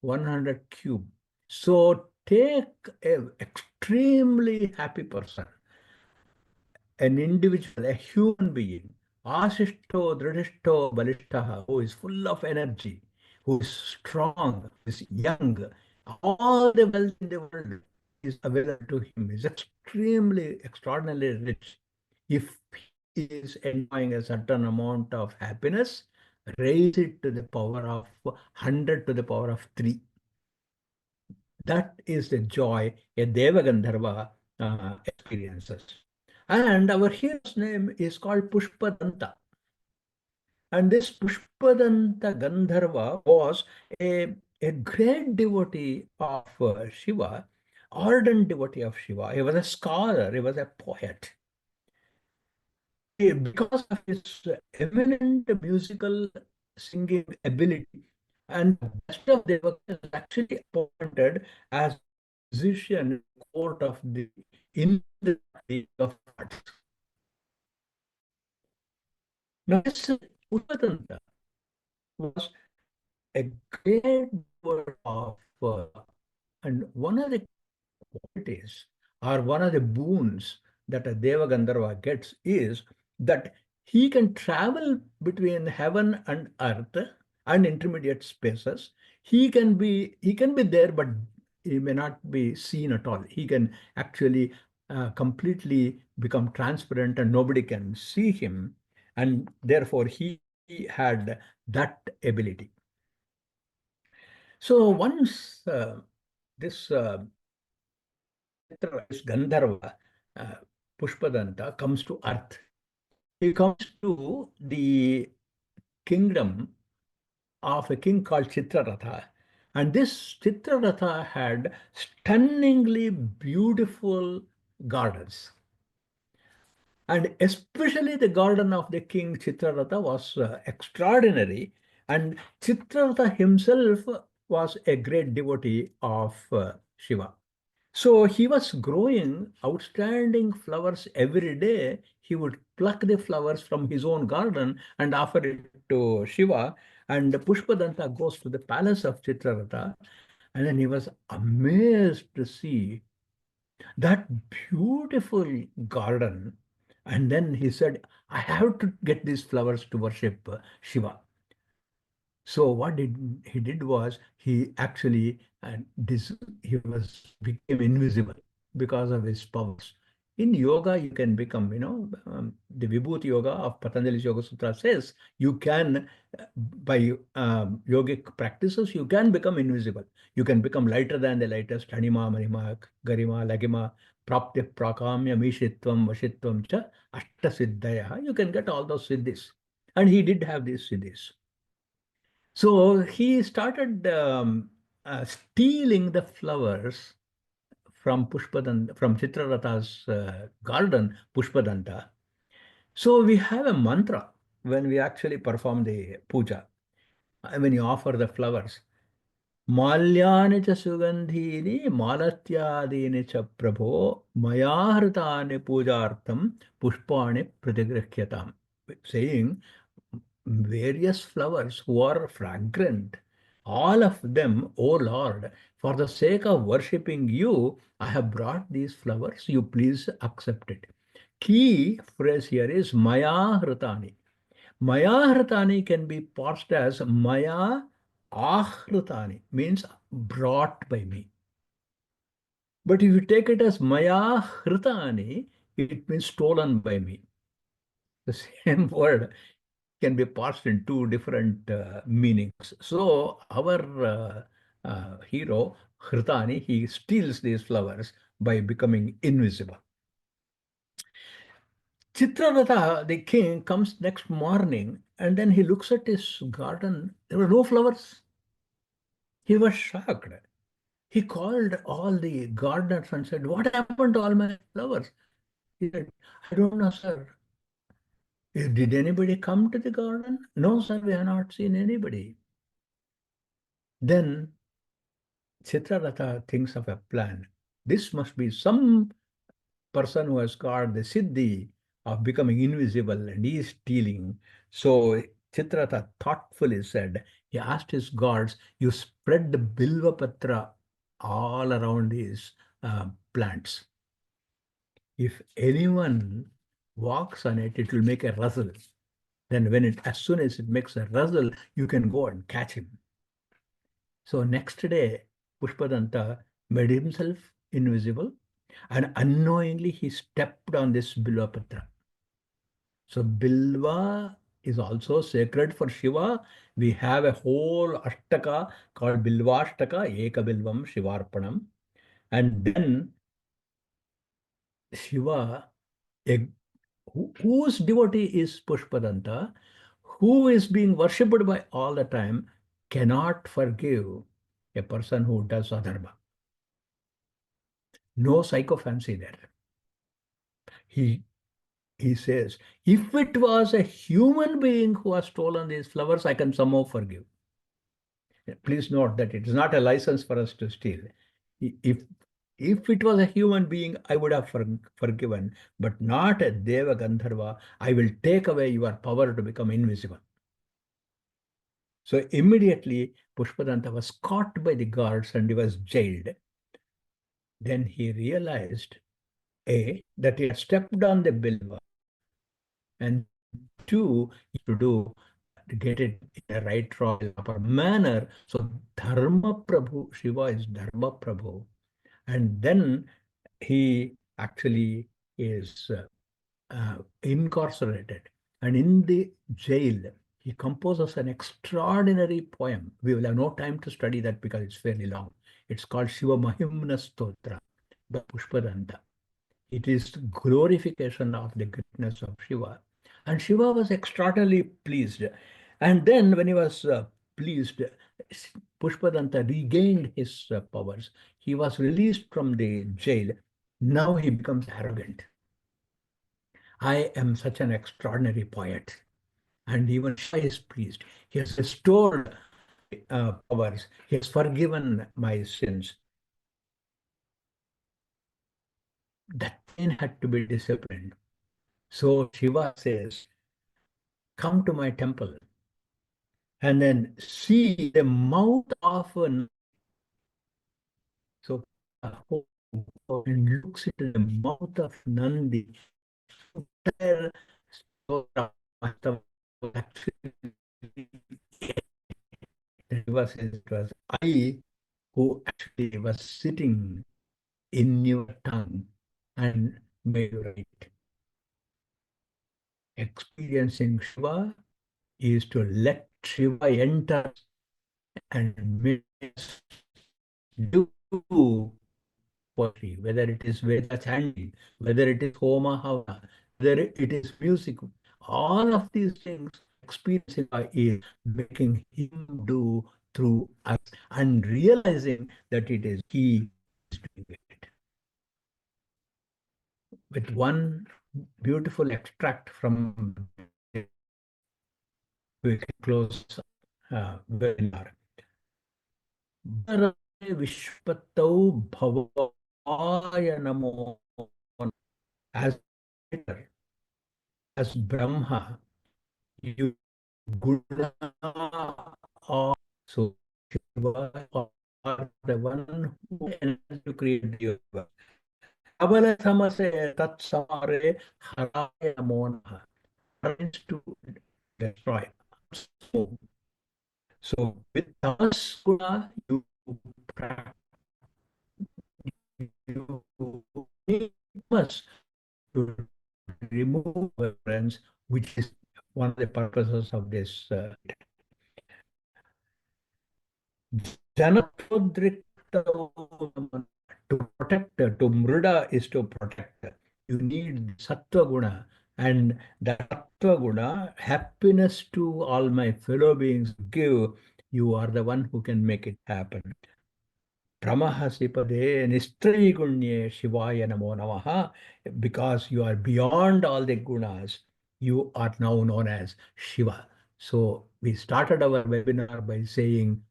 100 cube. So take an extremely happy person, an individual, a human being, Ashishto, Dridishto, Balishtaha, who is full of energy, who is strong, who is young, all the wealth in the world is available to him, is extremely, extraordinarily rich. If he is enjoying a certain amount of happiness, raise it to the power of 100 to the power of 3. That is the joy a Deva Gandharva experiences. And our hero's name is called Pushpadanta. And this Pushpadanta Gandharva was a great devotee of Shiva, ardent devotee of Shiva. He was a scholar, he was a poet. Because of his eminent musical singing ability, and the best of Devaka is actually appointed as musician in the court of the Indra of arts. Now, this Pushpadanta was a great word of, and one of the qualities or one of the boons that a Deva Gandharva gets is that he can travel between heaven and earth and intermediate spaces. He can be there, but he may not be seen at all. He can actually completely become transparent and nobody can see him. And therefore, he had that ability. So once this Gandharva, Pushpadanta, comes to earth. He comes to the kingdom of a king called Chitraratha. And this Chitraratha had stunningly beautiful gardens. And especially the garden of the king Chitraratha was extraordinary. And Chitraratha himself was a great devotee of Shiva. So he was growing outstanding flowers every day. He would pluck the flowers from his own garden and offer it to Shiva. And Pushpadanta goes to the palace of Chitraratha. And then he was amazed to see that beautiful garden. And then he said, I have to get these flowers to worship Shiva. So what he did was he actually became invisible because of his powers. In yoga, you can become, the Vibhuti Yoga of Patanjali's Yoga Sutra says you can, by yogic practices, you can become invisible. You can become lighter than the lightest, Anima, Marima, Garima, Lagima, Prapti, Prakamya, Mishitvam, Vashitvam, Cha, Ashta Siddhaya. You can get all those siddhis. And he did have these siddhis. So he started stealing the flowers from Chitraratha's garden, Pushpadanta. So we have a mantra when we actually perform the puja, when you offer the flowers. Malyani cha sugandhini malatyadini cha prabho mayahrtani pujartam pushpani pratigrihyatam. Saying various flowers who are fragrant all of them, O Lord, for the sake of worshipping you, I have brought these flowers. You please accept it. Key phrase here is Maya Hritani. Maya Hritani can be parsed as Maya Ahritani, means brought by me. But if you take it as Maya Hritani, it means stolen by me. The same word can be parsed in two different meanings. So our hero, Hritani, he steals these flowers by becoming invisible. Chitraratha, the king, comes next morning and then he looks at his garden. There were no flowers. He was shocked. He called all the gardeners and said, "What happened to all my flowers?" He said, "I don't know, sir. Did anybody come to the garden?" "No, sir, we have not seen anybody." Then Chitraratha thinks of a plan. This must be some person who has got the siddhi of becoming invisible and he is stealing. So Chitraratha thoughtfully said, he asked his guards, "You spread the bilvapatra all around these plants. If anyone walks on it, it will make a rustle. Then as soon as it makes a rustle, you can go and catch him." So next day, Pushpadanta made himself invisible and unknowingly he stepped on this Bilvapatra. So Bilva is also sacred for Shiva. We have a whole Ashtaka called Bilvashtaka, Eka Bilvam Shivarpanam. And then Shiva, a, whose devotee is Pushpadanta, who is being worshipped by all the time, cannot forgive a person who does adharma. No sycophancy there. He he says, if it was a human being who has stolen these flowers, I can somehow forgive. Please note that it is not a license for us to steal. If if it was a human being, I would have forgiven, but not a Deva Gandharva. I will take away your power to become invisible. So immediately Pushpadanta was caught by the guards and he was jailed. Then he realized, A, that he had stepped on the bilva, and two, to do to get it in a right proper manner. So Dharma Prabhu, Shiva is Dharma Prabhu. And then he actually is incarcerated. And in the jail, he composes an extraordinary poem. We will have no time to study that because it's fairly long. It's called Shiva Mahimna Stotra, the Pushpadanta. It is glorification of the greatness of Shiva. And Shiva was extraordinarily pleased. And then when he was pleased, Pushpadanta regained his powers. He was released from the jail. Now he becomes arrogant. I am such an extraordinary poet. And even Shiva is pleased. He has restored powers. He has forgiven my sins. That pain had to be disciplined. So Shiva says, come to my temple and then see the mouth of an. So and looks into the mouth of Nandi. Entire actually, Shiva says it was I who actually was sitting in your tongue and made you right. Experiencing Shiva is to let Shiva enter and do poetry, whether it is Veda chanting, whether it is Homa Hava, whether it is music, all of these things experiencing is making him do through us and realizing that it is he is doing it. With one beautiful extract from we can close webinar. Vishpatau Bhavaya Namo. As as Brahma, you Guna. So Shiva or the one who enables to create the universe. Kabala samase tat samare haraya namo namaha. Means to destroy. So, so with tamas guna, you must to remove reference, which is one of the purposes of this. To protect, to mrida is to protect. You need sattva guna, and that sattva guna, happiness to all my fellow beings, give. You are the one who can make it happen. Pramahasipade Nistraygunye Shivaya Namo Namaha. Because you are beyond all the gunas, you are now known as Shiva. So we started our webinar by saying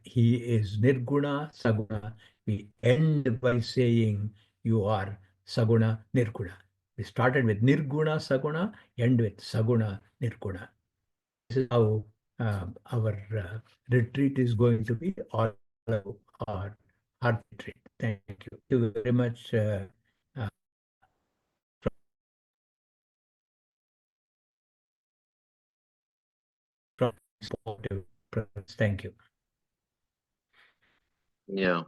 he is Nirguna Saguna. We end by saying you are Saguna Nirguna. We started with Nirguna Saguna, end with Saguna Nirguna. This is how our retreat is going to be, all our heart retreat. Thank you. Thank you very much. Uh, from supportive presence. Thank you. Yeah.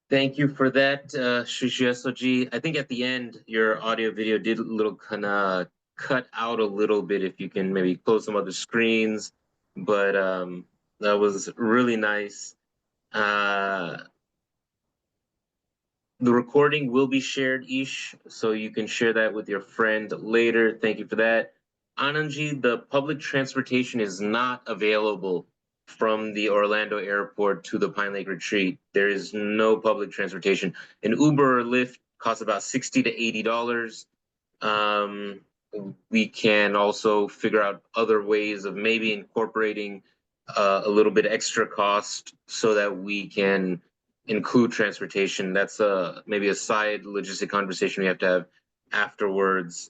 Thank you for that, Shri Sree Aswath. I think at the end, your audio video did a little kind of cut out a little bit. If you can maybe close some other screens, but that was really nice. The recording will be shared, Ish, so you can share that with your friend later. Thank you for that. Anandji, the public transportation is not available from the Orlando airport to the Pine Lake Retreat. There is no public transportation. An Uber or Lyft costs about $60 to $80. We can also figure out other ways of maybe incorporating a little bit extra cost so that we can include transportation. That's maybe a side logistic conversation we have to have afterwards.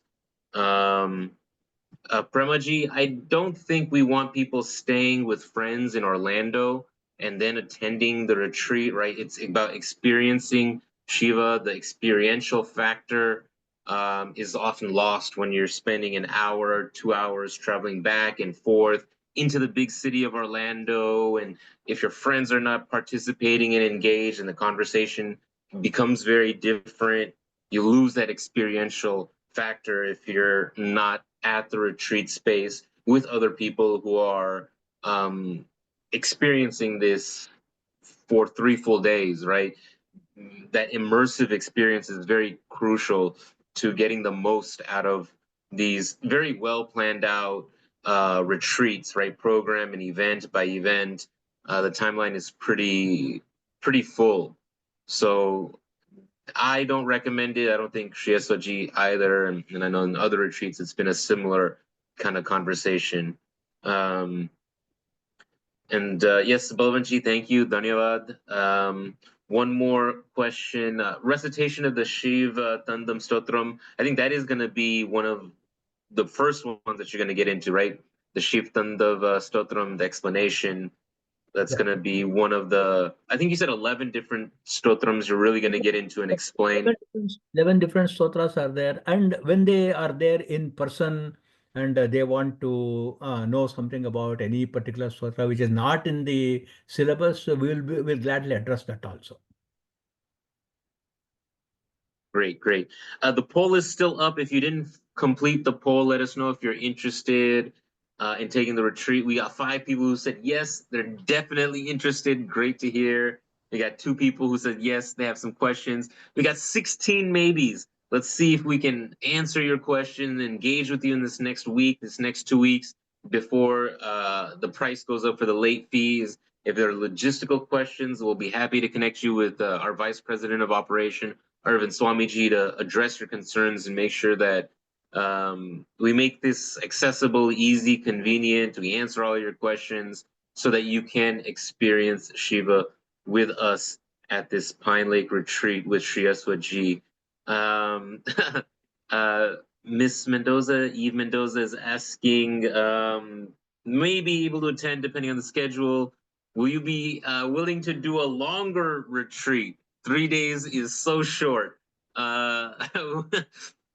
Premaji, I don't think we want people staying with friends in Orlando and then attending the retreat, right? It's about experiencing Shiva. The experiential factor is often lost when you're spending an hour, 2 hours traveling back and forth into the big city of Orlando. And if your friends are not participating and engaged, and the conversation becomes very different, you lose that experiential factor if you're not at the retreat space with other people who are experiencing this for 3 full days, right? That immersive experience is very crucial to getting the most out of these very well planned out retreats, right? Program and event by event. The timeline is pretty full. So I don't recommend it. I don't think Shri Aswath either. And I know in other retreats, it's been a similar kind of conversation. Yes, Balvanji, thank you. Dhanyavad. One more question. Recitation of the Shiva Tandam Stotram. I think that is going to be one of the first ones that you're going to get into, right? The Shiv Tandav Stotram, the explanation. That's Yeah. going to be one of the, I think you said 11 different stotrams you're really going to get into and explain. 11 different stotras are there, and when they are there in person and they want to know something about any particular stotra which is not in the syllabus, we'll gladly address that also. Great, great. The poll is still up. If you didn't complete the poll, let us know if you're interested in taking the retreat. We got 5 people who said yes, they're definitely interested. Great to hear. We got 2 people who said yes, they have some questions. We got 16 maybes. Let's see if we can answer your question, engage with you in this next week, this next 2 weeks before the price goes up for the late fees. If there are logistical questions, we'll be happy to connect you with our Vice President of Operation, Arvind Swamiji, to address your concerns and make sure that we make this accessible, easy, convenient. We answer all your questions so that you can experience Shiva with us at this Pine Lake retreat with Shri Aswath. Miss Mendoza, Eve Mendoza is asking, maybe able to attend depending on the schedule. will you be willing to do a longer retreat? 3 days is so short.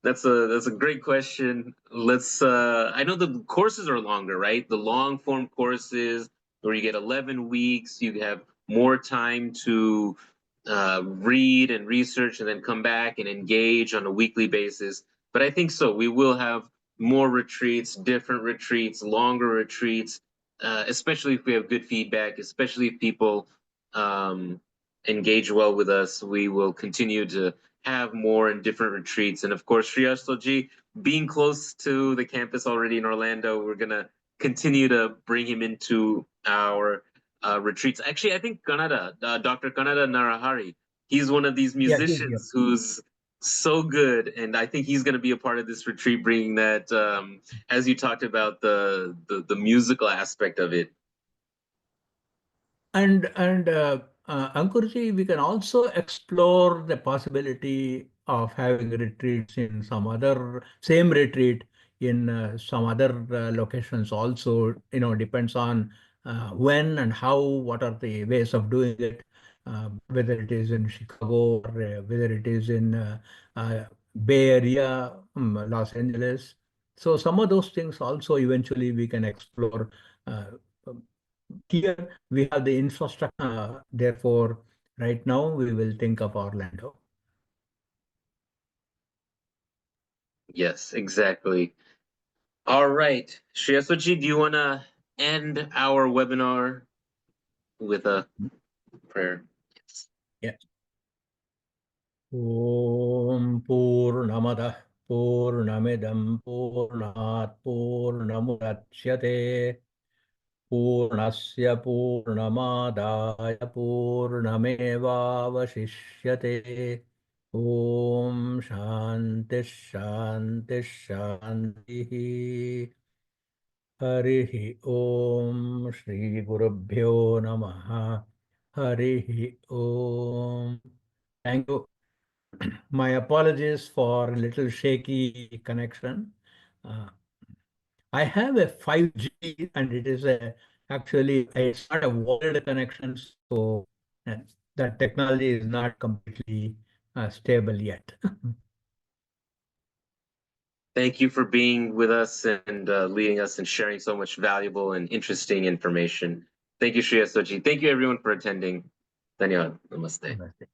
That's a great question. Let's I know the courses are longer, right? The long form courses where you get 11 weeks, you have more time to read and research and then come back and engage on a weekly basis. But I think so. We will have more retreats, different retreats, longer retreats, especially if we have good feedback, especially if people engage well with us. We will continue to have more and different retreats. And of course, Sri Aswath, being close to the campus already in Orlando, we're going to continue to bring him into our retreats. Actually, I think Dr. Kannada Narahari, he's one of these Yeah, yeah. musicians who's so good, and I think he's going to be a part of this retreat, bringing that, as you talked about the musical aspect of it. And Ankurji, we can also explore the possibility of having retreats in some other same retreat in some other locations also. Depends on when and how, what are the ways of doing it, whether it is in Chicago or whether it is in Bay Area, Los Angeles. So some of those things also eventually we can explore. Uh, Here we have the infrastructure, therefore, right now we will think of Orlando. Yes, exactly. All right, Shri Aswath, do you want to end our webinar with a prayer? Yes. Yes. Om Purnamadah Purnamidam Purnat Purnamudachyate Purnasya Purnamadaya Purnamevavashishyate. Om Shanti Shanti Shanti. Harihi Om Shri Gurubhyo Namaha. Harihi Om. Thank you. My apologies for a little shaky connection. Uh, I have a 5G and it is actually it's not a wired connection, so that technology is not completely stable yet. Thank you for being with us and leading us and sharing so much valuable and interesting information. Thank you, Shri Aswath. Thank you, everyone, for attending. Dhanyawad. Namaste. Namaste.